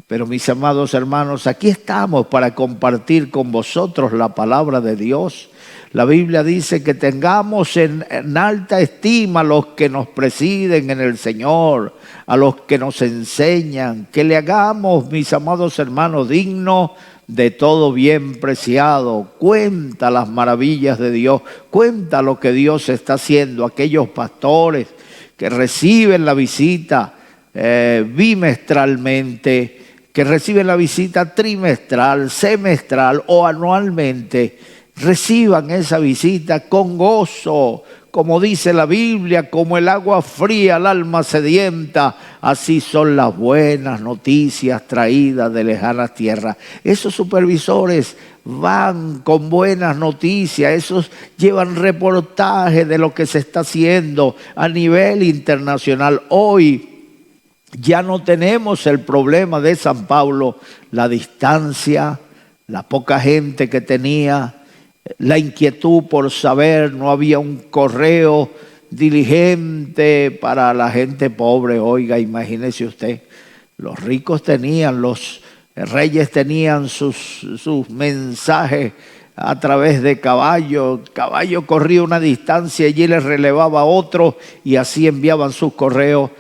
[SPEAKER 7] Pero mis amados hermanos, aquí estamos para compartir con vosotros la palabra de Dios. La Biblia dice que tengamos en alta estima a los que nos presiden en el Señor, a los que nos enseñan, que le hagamos, mis amados hermanos, dignos de todo bien preciado. Cuenta las maravillas de Dios, cuenta lo que Dios está haciendo. Aquellos pastores que reciben la visita bimestralmente, que reciben la visita trimestral, semestral o anualmente, reciban esa visita con gozo, como dice la Biblia, como el agua fría al alma sedienta, así son las buenas noticias traídas de lejanas tierras. Esos supervisores van con buenas noticias, esos llevan reportajes de lo que se está haciendo a nivel internacional. Hoy ya no tenemos el problema de San Pablo, la distancia, la poca gente que tenía, la inquietud por saber, no había un correo diligente para la gente pobre. Oiga, imagínese usted, los ricos tenían, los reyes tenían sus mensajes a través de caballo. Caballo corría una distancia, allí les relevaba a otro y así enviaban sus correos,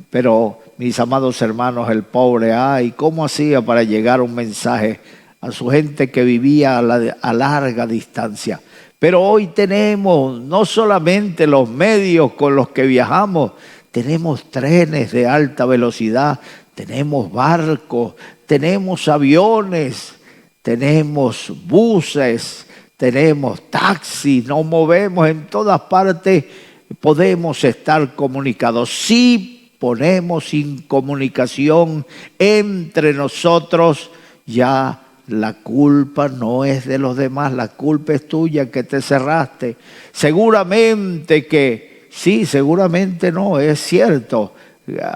[SPEAKER 7] pero mis amados hermanos, el pobre, ay, ¿cómo hacía para llegar un mensaje a su gente que vivía a larga distancia? Pero hoy tenemos no solamente los medios con los que viajamos, tenemos trenes de alta velocidad, tenemos barcos, tenemos aviones, tenemos buses, tenemos taxis, nos movemos en todas partes, podemos estar comunicados. Sí, ponemos en comunicación entre nosotros, ya la culpa no es de los demás, la culpa es tuya que te cerraste. Seguramente que, sí, seguramente no, es cierto.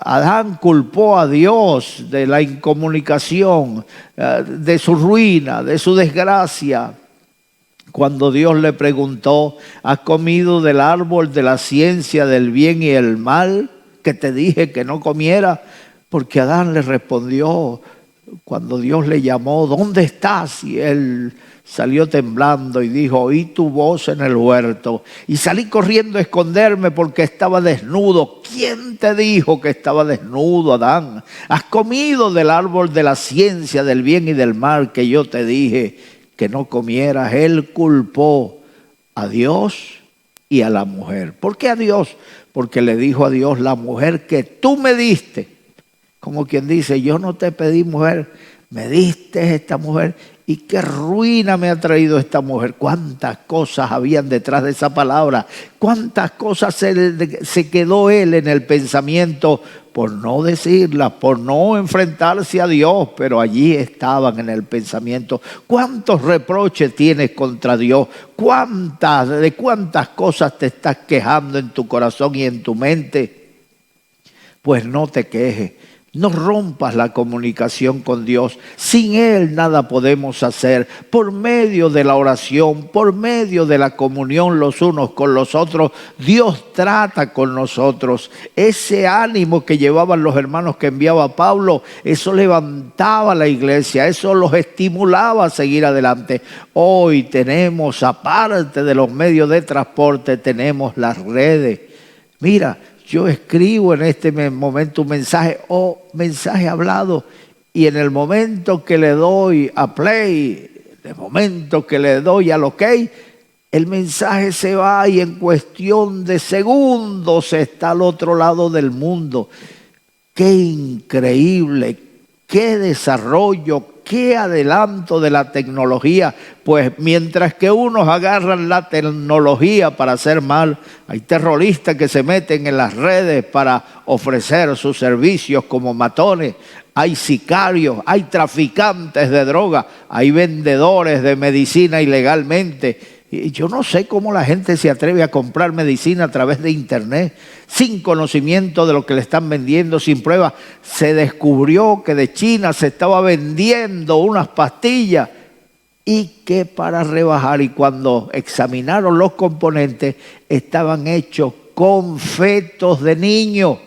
[SPEAKER 7] Adán culpó a Dios de la incomunicación, de su ruina, de su desgracia. Cuando Dios le preguntó, ¿has comido del árbol de la ciencia del bien y el mal, que te dije que no comiera? Porque Adán le respondió, cuando Dios le llamó, ¿dónde estás? Y él salió temblando y dijo, oí tu voz en el huerto y salí corriendo a esconderme porque estaba desnudo. ¿Quién te dijo que estaba desnudo, Adán? ¿Has comido del árbol de la ciencia del bien y del mal que yo te dije que no comieras? Él culpó a Dios y a la mujer. ¿Por qué a Dios? Porque le dijo a Dios, la mujer que tú me diste, como quien dice, yo no te pedí mujer, me diste esta mujer y qué ruina me ha traído esta mujer. Cuántas cosas habían detrás de esa palabra, cuántas cosas se quedó él en el pensamiento por no decirlas, por no enfrentarse a Dios, pero allí estaban en el pensamiento. ¿Cuántos reproches tienes contra Dios? ¿De cuántas cosas te estás quejando en tu corazón y en tu mente? Pues no te quejes. No rompas la comunicación con Dios. Sin Él nada podemos hacer. Por medio de la oración, por medio de la comunión los unos con los otros, Dios trata con nosotros. Ese ánimo que llevaban los hermanos que enviaba Pablo, eso levantaba la iglesia, eso los estimulaba a seguir adelante. Hoy tenemos, aparte de los medios de transporte, tenemos las redes. Mira, yo escribo en este momento un mensaje mensaje hablado, y en el momento que le doy a play, en el momento que le doy al ok, el mensaje se va y en cuestión de segundos está al otro lado del mundo. ¡Qué increíble! ¡Qué desarrollo! ¡Qué adelanto de la tecnología! Pues mientras que unos agarran la tecnología para hacer mal, hay terroristas que se meten en las redes para ofrecer sus servicios como matones. Hay sicarios, hay traficantes de droga, hay vendedores de medicina ilegalmente. Y yo no sé cómo la gente se atreve a comprar medicina a través de internet, sin conocimiento de lo que le están vendiendo, sin pruebas. Se descubrió que de China se estaba vendiendo unas pastillas y que para rebajar, y cuando examinaron los componentes, estaban hechos con fetos de niños.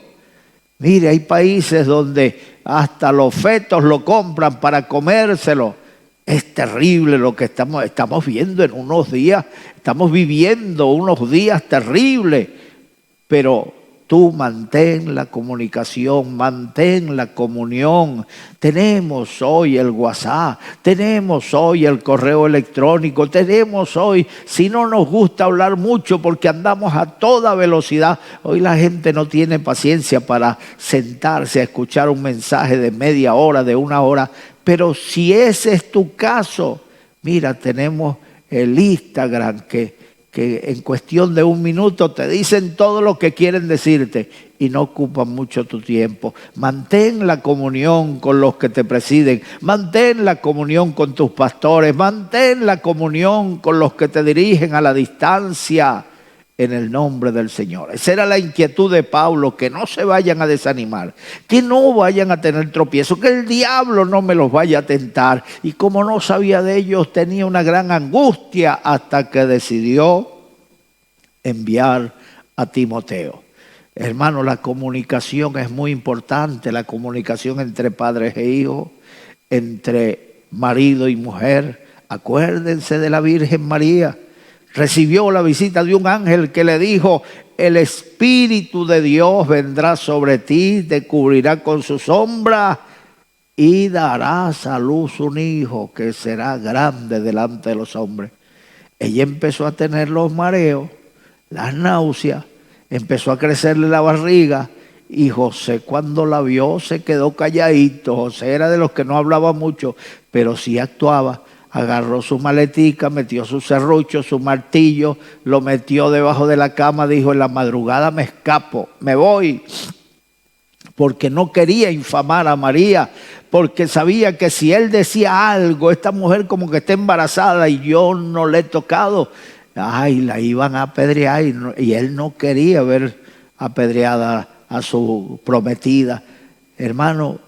[SPEAKER 7] Mire, hay países donde hasta los fetos lo compran para comérselo. Es terrible lo que estamos viendo en unos días, estamos viviendo unos días terribles, pero tú mantén la comunicación, mantén la comunión. Tenemos hoy el WhatsApp, tenemos hoy el correo electrónico, tenemos hoy, si no nos gusta hablar mucho porque andamos a toda velocidad, hoy la gente no tiene paciencia para sentarse a escuchar un mensaje de media hora, de una hora. Pero si ese es tu caso, mira, tenemos el Instagram que en cuestión de un minuto te dicen todo lo que quieren decirte y no ocupan mucho tu tiempo. Mantén la comunión con los que te presiden, mantén la comunión con tus pastores, mantén la comunión con los que te dirigen a la distancia. En el nombre del Señor. Esa era la inquietud de Pablo, que no se vayan a desanimar, que no vayan a tener tropiezo, que el diablo no me los vaya a tentar. Y como no sabía de ellos, tenía una gran angustia hasta que decidió enviar a Timoteo. Hermano, la comunicación es muy importante, la comunicación entre padres e hijos, entre marido y mujer. Acuérdense de la Virgen María. Recibió la visita de un ángel que le dijo: el Espíritu de Dios vendrá sobre ti, te cubrirá con su sombra y darás a luz un hijo que será grande delante de los hombres. Ella empezó a tener los mareos, las náuseas, empezó a crecerle la barriga, y José, cuando la vio, se quedó calladito. José era de los que no hablaba mucho, pero sí actuaba. Agarró su maletica, metió su serrucho, su martillo, lo metió debajo de la cama, dijo: en la madrugada me escapo, me voy. Porque no quería infamar a María, porque sabía que si él decía algo, esta mujer como que está embarazada y yo no le he tocado, ay, la iban a apedrear, y él no quería ver apedreada a su prometida. Hermano,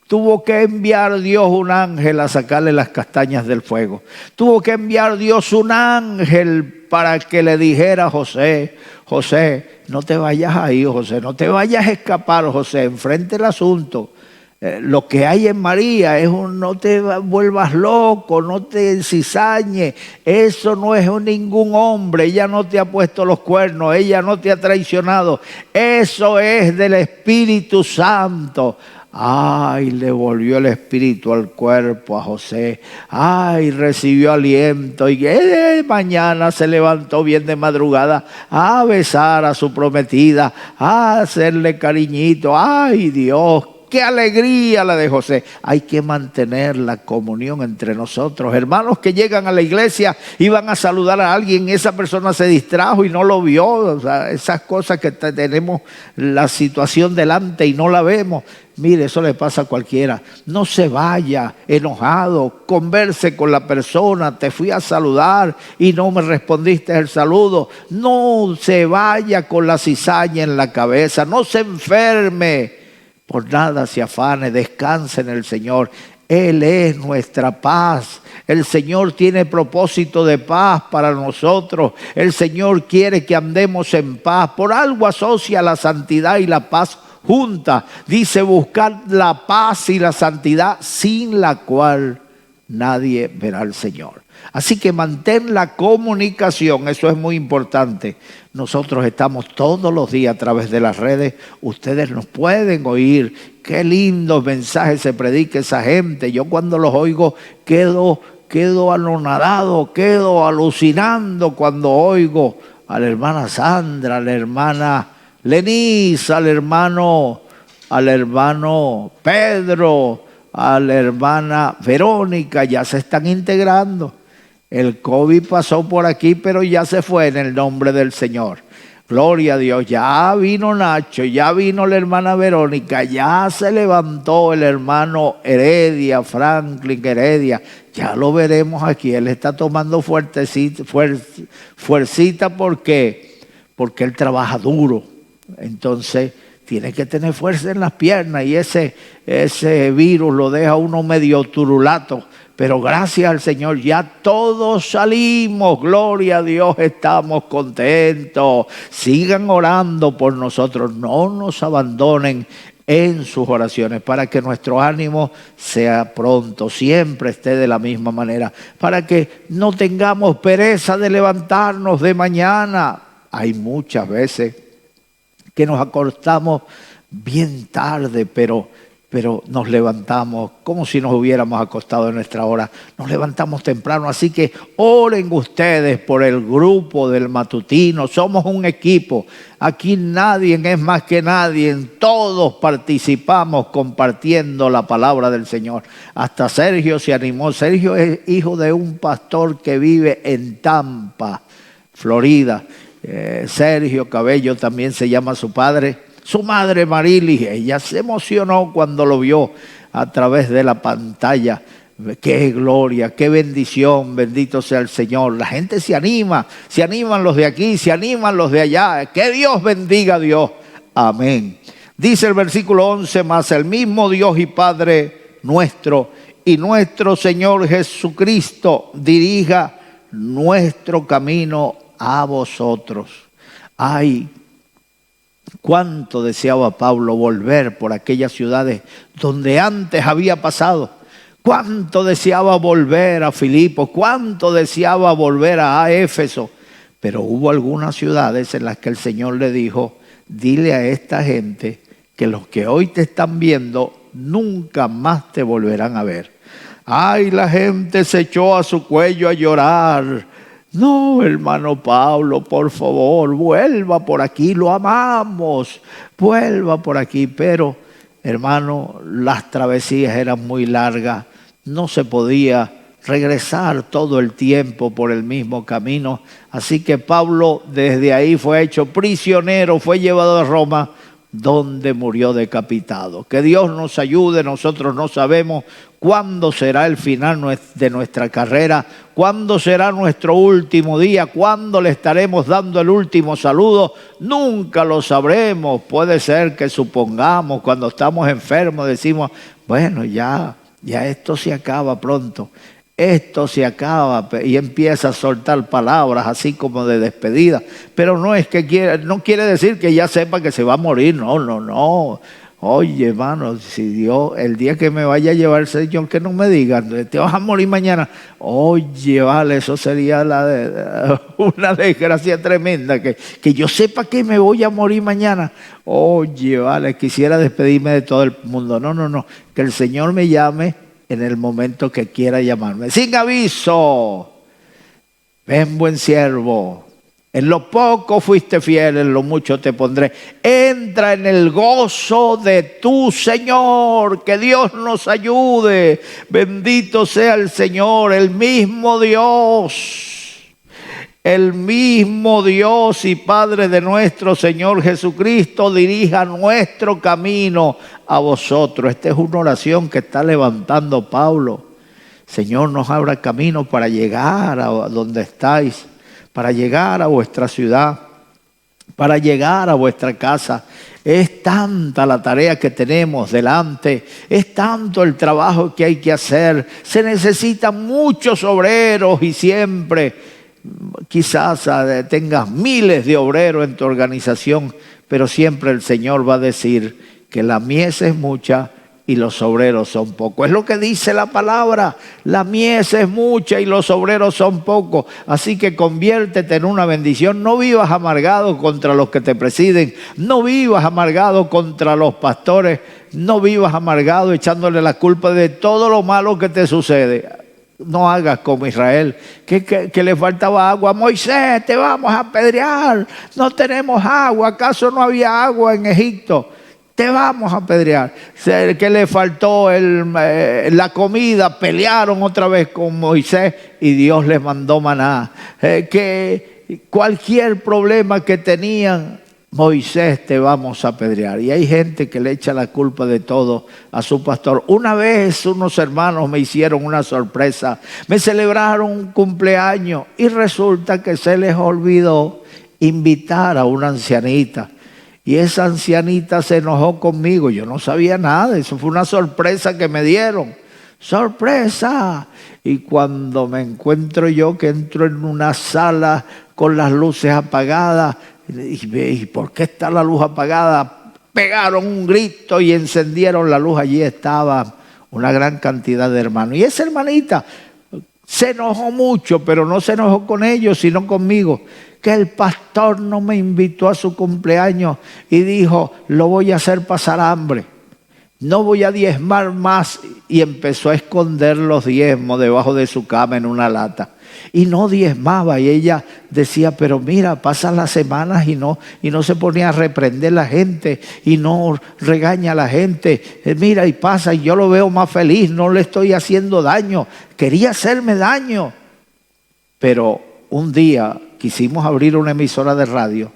[SPEAKER 7] tuvo que enviar Dios un ángel a sacarle las castañas del fuego. Tuvo que enviar Dios un ángel para que le dijera a José: José, no te vayas ahí, José, no te vayas a escapar, José, enfrente el asunto. Lo que hay en María es no te vuelvas loco, no te cizañes. Eso no es ningún hombre, ella no te ha puesto los cuernos, ella no te ha traicionado. Eso es del Espíritu Santo. Ay, le volvió el espíritu al cuerpo a José. Ay, recibió aliento y mañana se levantó bien de madrugada a besar a su prometida, a hacerle cariñito. Ay, Dios, qué alegría la de José. Hay que mantener la comunión entre nosotros. Hermanos que llegan a la iglesia y van a saludar a alguien, esa persona se distrajo y no lo vio. O sea, esas cosas que tenemos la situación delante y no la vemos. Mire, eso le pasa a cualquiera. No se vaya enojado, converse con la persona. Te fui a saludar y no me respondiste el saludo. No se vaya con la cizaña en la cabeza, no se enferme por nada se afane, descanse en el Señor. Él es nuestra paz. El Señor tiene propósito de paz para nosotros. El Señor quiere que andemos en paz. Por algo asocia la santidad y la paz juntas. Dice buscar la paz y la santidad, sin la cual nadie verá al Señor. Así que mantén la comunicación, eso es muy importante. Nosotros estamos todos los días a través de las redes, ustedes nos pueden oír. Qué lindos mensajes se predica esa gente. Yo cuando los oigo quedo anonadado, quedo alucinando cuando oigo a la hermana Sandra, a la hermana Lenise, al hermano Pedro, a la hermana Verónica. Ya se están integrando. El COVID pasó por aquí, pero ya se fue en el nombre del Señor. Gloria a Dios. Ya vino Nacho, ya vino la hermana Verónica, ya se levantó el hermano Heredia, Franklin Heredia. Ya lo veremos aquí. Él está tomando fuercita porque él trabaja duro. Entonces tiene que tener fuerza en las piernas y ese virus lo deja uno medio turulato. Pero gracias al Señor ya todos salimos, gloria a Dios, estamos contentos. Sigan orando por nosotros, no nos abandonen en sus oraciones para que nuestro ánimo sea pronto, siempre esté de la misma manera, para que no tengamos pereza de levantarnos de mañana. Hay muchas veces que nos acostamos bien tarde, pero nos levantamos como si nos hubiéramos acostado en nuestra hora. Nos levantamos temprano, así que oren ustedes por el grupo del matutino. Somos un equipo. Aquí nadie es más que nadie. Todos participamos compartiendo la palabra del Señor. Hasta Sergio se animó. Sergio es hijo de un pastor que vive en Tampa, Florida. Sergio Cabello también se llama su padre. Su madre Marilis, ella se emocionó cuando lo vio a través de la pantalla. Qué gloria, qué bendición, bendito sea el Señor. La gente se anima, se animan los de aquí, se animan los de allá. Que Dios bendiga a Dios. Amén. Dice el versículo 11, más el mismo Dios y Padre nuestro y nuestro Señor Jesucristo dirija nuestro camino a vosotros. Ay, cuánto deseaba Pablo volver por aquellas ciudades donde antes había pasado. Cuánto deseaba volver a Filipos, cuánto deseaba volver a Éfeso. Pero hubo algunas ciudades en las que el Señor le dijo, dile a esta gente que los que hoy te están viendo nunca más te volverán a ver. Ay, la gente se echó a su cuello a llorar. No, hermano Pablo, por favor, vuelva por aquí, lo amamos, vuelva por aquí. Pero, hermano, las travesías eran muy largas, no se podía regresar todo el tiempo por el mismo camino. Así que Pablo desde ahí fue hecho prisionero, fue llevado a Roma, donde murió decapitado. Que Dios nos ayude. Nosotros no sabemos cuándo será el final de nuestra carrera, cuándo será nuestro último día, cuándo le estaremos dando el último saludo. Nunca lo sabremos. Puede ser que supongamos cuando estamos enfermos, decimos, bueno, ya esto se acaba pronto. Esto se acaba, y empieza a soltar palabras así como de despedida. Pero no es que no quiere decir que ya sepa que se va a morir. No. Oye, hermano, si Dios, el día que me vaya a llevar el Señor, que no me digan, te vas a morir mañana. Oye, vale, eso sería una desgracia tremenda, que yo sepa que me voy a morir mañana. Oye, vale, quisiera despedirme de todo el mundo. No, que el Señor me llame en el momento que quiera llamarme. Sin aviso. Ven, buen siervo. En lo poco fuiste fiel, en lo mucho te pondré. Entra en el gozo de tu Señor. Que Dios nos ayude. Bendito sea el Señor, el mismo Dios. El mismo Dios y Padre de nuestro Señor Jesucristo dirija nuestro camino a vosotros. Esta es una oración que está levantando Pablo. Señor, nos abra camino para llegar a donde estáis, para llegar a vuestra ciudad, para llegar a vuestra casa. Es tanta la tarea que tenemos delante, es tanto el trabajo que hay que hacer. Se necesitan muchos obreros y siempre, quizás tengas miles de obreros en tu organización, pero siempre el Señor va a decir que la mies es mucha y los obreros son pocos. Es lo que dice la palabra, la mies es mucha y los obreros son pocos. Así que conviértete en una bendición. No vivas amargado contra los que te presiden, no vivas amargado contra los pastores, no vivas amargado echándole la culpa de todo lo malo que te sucede. No hagas como Israel, que le faltaba agua. Moisés, te vamos a apedrear, no tenemos agua. ¿Acaso no había agua en Egipto? Te vamos a apedrear. Que le faltó la comida, pelearon otra vez con Moisés y Dios les mandó maná. Que cualquier problema que tenían, Moisés, te vamos a apedrear. Y hay gente que le echa la culpa de todo a su pastor. Una vez unos hermanos me hicieron una sorpresa, me celebraron un cumpleaños y resulta que se les olvidó invitar a una ancianita. Y esa ancianita se enojó conmigo. Yo no sabía nada. Eso fue una sorpresa que me dieron. ¡Sorpresa! Y cuando me encuentro yo que entro en una sala con las luces apagadas, ¿y por qué está la luz apagada? Pegaron un grito y encendieron la luz. Allí estaba una gran cantidad de hermanos. Y esa hermanita se enojó mucho, pero no se enojó con ellos, sino conmigo. Que el pastor no me invitó a su cumpleaños y dijo, lo voy a hacer pasar hambre, no voy a diezmar más. Y empezó a esconder los diezmos debajo de su cama en una lata. Y no diezmaba. Y ella decía, pero mira, pasan las semanas y no se ponía a reprender a la gente y no regaña a la gente. Mira, y pasa, y yo lo veo más feliz, no le estoy haciendo daño. Quería hacerme daño. Pero un día quisimos abrir una emisora de radio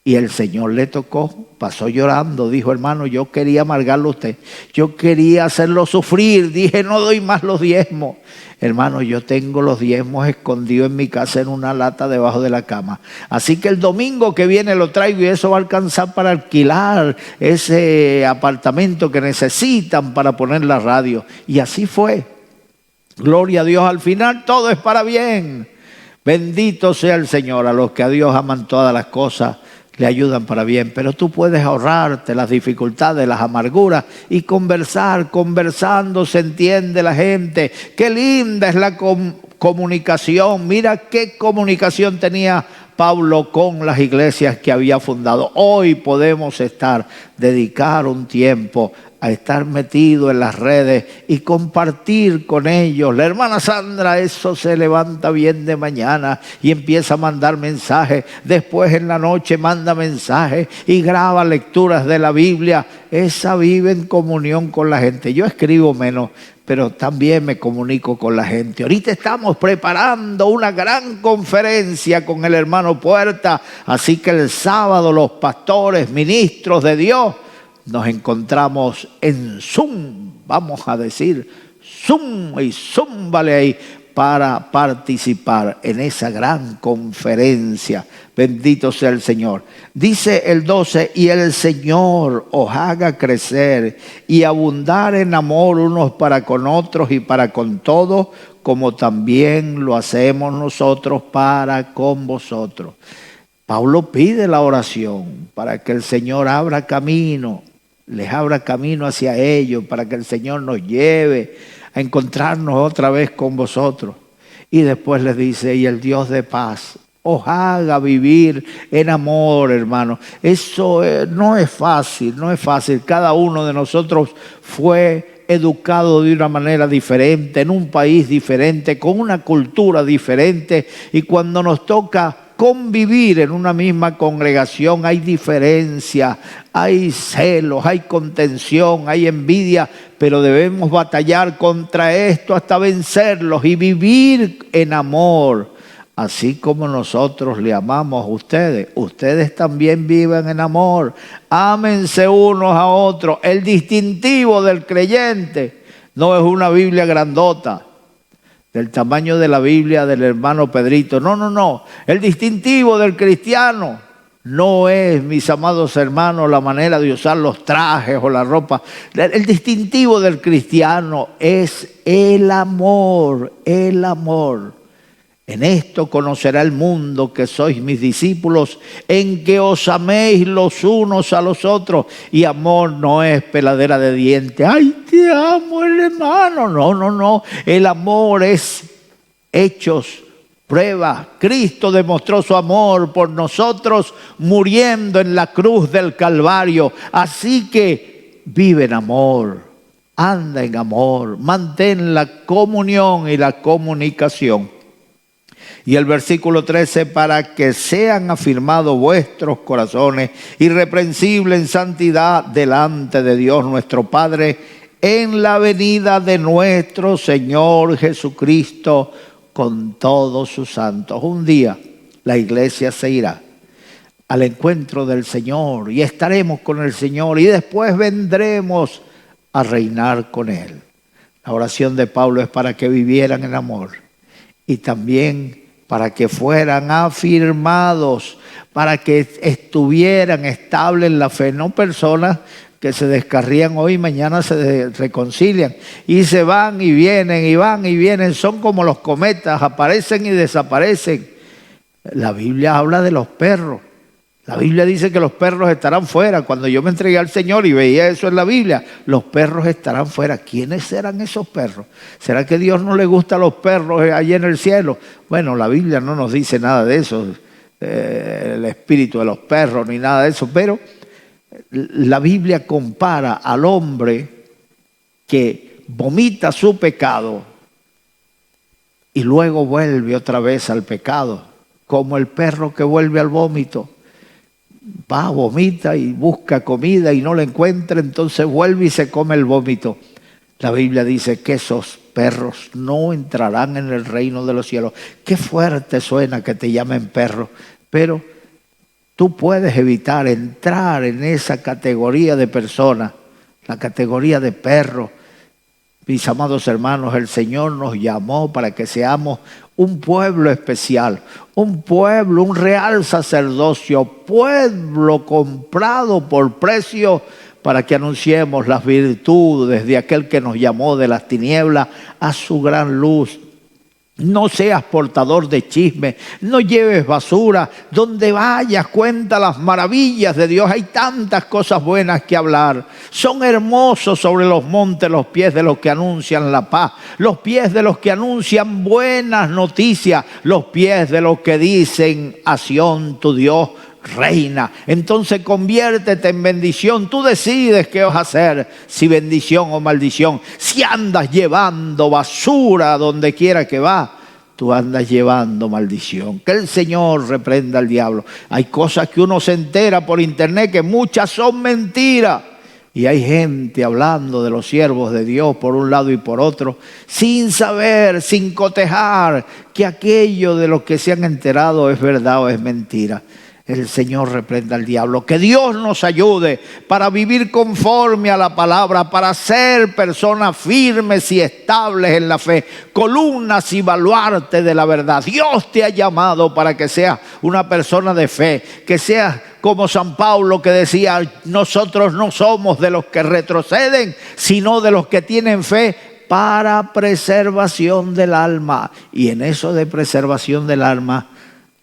[SPEAKER 7] y el Señor le tocó, pasó llorando, dijo, hermano, yo quería amargarlo a usted, yo quería hacerlo sufrir, dije, no doy más los diezmos. Hermano, yo tengo los diezmos escondidos en mi casa en una lata debajo de la cama. Así que el domingo que viene lo traigo y eso va a alcanzar para alquilar ese apartamento que necesitan para poner la radio. Y así fue. Gloria a Dios, al final todo es para bien. Bendito sea el Señor. A los que a Dios aman todas las cosas le ayudan para bien. Pero tú puedes ahorrarte las dificultades, las amarguras y conversar. Conversando se entiende la gente. Qué linda es la comunicación. Mira qué comunicación tenía Pablo con las iglesias que había fundado. Hoy podemos dedicar un tiempo a estar metido en las redes y compartir con ellos. La hermana Sandra, eso se levanta bien de mañana y empieza a mandar mensajes. Después en la noche manda mensajes y graba lecturas de la Biblia. Esa vive en comunión con la gente. Yo escribo menos, pero también me comunico con la gente. Ahorita estamos preparando una gran conferencia con el hermano Puerta. Así que el sábado los pastores, ministros de Dios, nos encontramos en Zoom, vamos a decir Zoom y Zoom, vale ahí, para participar en esa gran conferencia. Bendito sea el Señor. Dice el 12, y el Señor os haga crecer y abundar en amor unos para con otros y para con todos, como también lo hacemos nosotros para con vosotros. Pablo pide la oración para que el Señor abra camino, les abra camino hacia ellos, para que el Señor nos lleve a encontrarnos otra vez con vosotros. Y después les dice, y el Dios de paz os haga vivir en amor, hermano. Eso no es fácil, no es fácil. Cada uno de nosotros fue educado de una manera diferente, en un país diferente, con una cultura diferente. Y cuando nos toca convivir en una misma congregación, hay diferencia, hay celos, hay contención, hay envidia, pero debemos batallar contra esto hasta vencerlos y vivir en amor. Así como nosotros le amamos a ustedes, ustedes también viven en amor. Ámense unos a otros. El distintivo del creyente no es una Biblia grandota, del tamaño de la Biblia del hermano Pedrito. No. El distintivo del cristiano No es, mis amados hermanos, la manera de usar los trajes o la ropa. El distintivo del cristiano es el amor, el amor. En esto conocerá el mundo que sois mis discípulos, en que os améis los unos a los otros. Y amor no es peladera de dientes. ¡Ay, te amo, hermano! No, no, no. El amor es hechos, prueba. Cristo demostró su amor por nosotros muriendo en la cruz del Calvario. Así que vive en amor, anda en amor, mantén la comunión y la comunicación. Y el versículo 13, para que sean afirmados vuestros corazones irreprensibles en santidad delante de Dios nuestro Padre en la venida de nuestro Señor Jesucristo con todos sus santos. Un día la iglesia se irá al encuentro del Señor y estaremos con el Señor y después vendremos a reinar con Él. La oración de Pablo es para que vivieran en amor y también para que fueran afirmados, para que estuvieran estables en la fe, no personas que se descarrían hoy y mañana se reconcilian y se van y vienen y van y vienen, son como los cometas, aparecen y desaparecen. La Biblia habla de los perros. La Biblia dice que los perros estarán fuera. Cuando yo me entregué al Señor y veía eso en la Biblia, los perros estarán fuera. ¿Quiénes serán esos perros? ¿Será que Dios no le gusta a los perros allí en el cielo? Bueno, la Biblia no nos dice nada de eso, el espíritu de los perros ni nada de eso, pero la Biblia compara al hombre que vomita su pecado y luego vuelve otra vez al pecado, como el perro que vuelve al vómito. Va, vomita y busca comida y no la encuentra, entonces vuelve y se come el vómito. La Biblia dice que esos perros no entrarán en el reino de los cielos. Qué fuerte suena que te llamen perro, pero tú puedes evitar entrar en esa categoría de personas, la categoría de perro. Mis amados hermanos, el Señor nos llamó para que seamos un pueblo especial, un pueblo, un real sacerdocio, pueblo comprado por precio para que anunciemos las virtudes de aquel que nos llamó de las tinieblas a su gran luz. No seas portador de chisme, no lleves basura, donde vayas cuenta las maravillas de Dios. Hay tantas cosas buenas que hablar. Son hermosos sobre los montes los pies de los que anuncian la paz, los pies de los que anuncian buenas noticias, los pies de los que dicen a Sión tu Dios reina. Entonces conviértete en bendición. Tú decides qué vas a hacer, si bendición o maldición. Si andas llevando basura donde quiera que va, tú andas llevando maldición. Que el Señor reprenda al diablo. Hay cosas que uno se entera por internet que muchas son mentiras. Y hay gente hablando de los siervos de Dios por un lado y por otro, sin saber, sin cotejar que aquello de lo que se han enterado es verdad o es mentira. El Señor reprenda al diablo. Que Dios nos ayude para vivir conforme a la palabra, para ser personas firmes y estables en la fe, columnas y baluarte de la verdad. Dios te ha llamado para que seas una persona de fe, que seas como San Pablo que decía, nosotros no somos de los que retroceden, sino de los que tienen fe para preservación del alma. Y en eso de preservación del alma,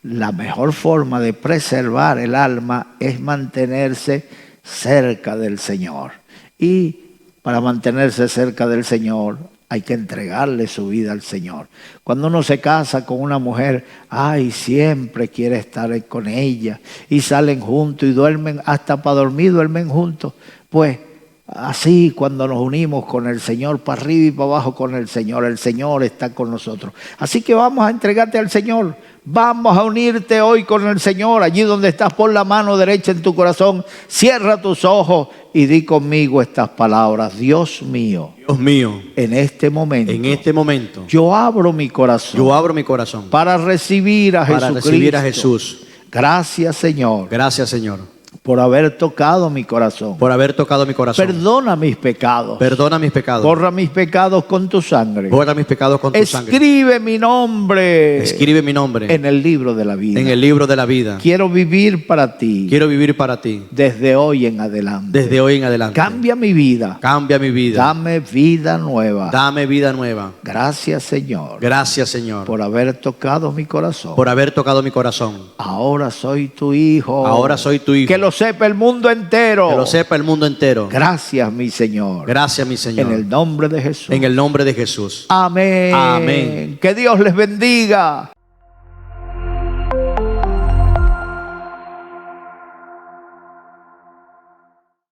[SPEAKER 7] la mejor forma de preservar el alma es mantenerse cerca del Señor. Y para mantenerse cerca del Señor hay que entregarle su vida al Señor. Cuando uno se casa con una mujer, ay, siempre quiere estar con ella. Y salen juntos y duermen, hasta para dormir duermen juntos. Pues así cuando nos unimos con el Señor, para arriba y para abajo con el Señor está con nosotros. Así que vamos a entregarte al Señor. Vamos a unirte hoy con el Señor. Allí donde estás, pon la mano derecha en tu corazón, cierra tus ojos y di conmigo estas palabras. Dios mío, en este momento, yo abro mi corazón, para recibir a Jesucristo.
[SPEAKER 1] Jesús.
[SPEAKER 7] Gracias, Señor,
[SPEAKER 1] Gracias, Señor,
[SPEAKER 7] por haber tocado mi corazón.
[SPEAKER 1] por haber tocado mi corazón.
[SPEAKER 7] Perdona mis pecados.
[SPEAKER 1] Perdona mis pecados.
[SPEAKER 7] Borra mis pecados con tu sangre.
[SPEAKER 1] Borra mis pecados con tu sangre.
[SPEAKER 7] Escribe mi nombre
[SPEAKER 1] Escribe mi nombre
[SPEAKER 7] en el libro de la vida.
[SPEAKER 1] en el libro de la vida.
[SPEAKER 7] Quiero vivir para ti
[SPEAKER 1] Quiero vivir para ti
[SPEAKER 7] desde hoy en adelante.
[SPEAKER 1] desde hoy en adelante.
[SPEAKER 7] Cambia mi vida.
[SPEAKER 1] Cambia mi vida.
[SPEAKER 7] Dame vida nueva.
[SPEAKER 1] Dame vida nueva.
[SPEAKER 7] Gracias, Señor,
[SPEAKER 1] Gracias, Señor,
[SPEAKER 7] por haber tocado mi corazón.
[SPEAKER 1] por haber tocado mi corazón.
[SPEAKER 7] Ahora soy tu hijo.
[SPEAKER 1] Ahora soy tu hijo.
[SPEAKER 7] Que lo sepa el mundo entero.
[SPEAKER 1] Que lo sepa el mundo entero.
[SPEAKER 7] Gracias, mi Señor.
[SPEAKER 1] Gracias, mi Señor.
[SPEAKER 7] En el nombre de Jesús.
[SPEAKER 1] En el nombre de Jesús.
[SPEAKER 7] Amén.
[SPEAKER 1] Amén.
[SPEAKER 7] Que Dios les bendiga.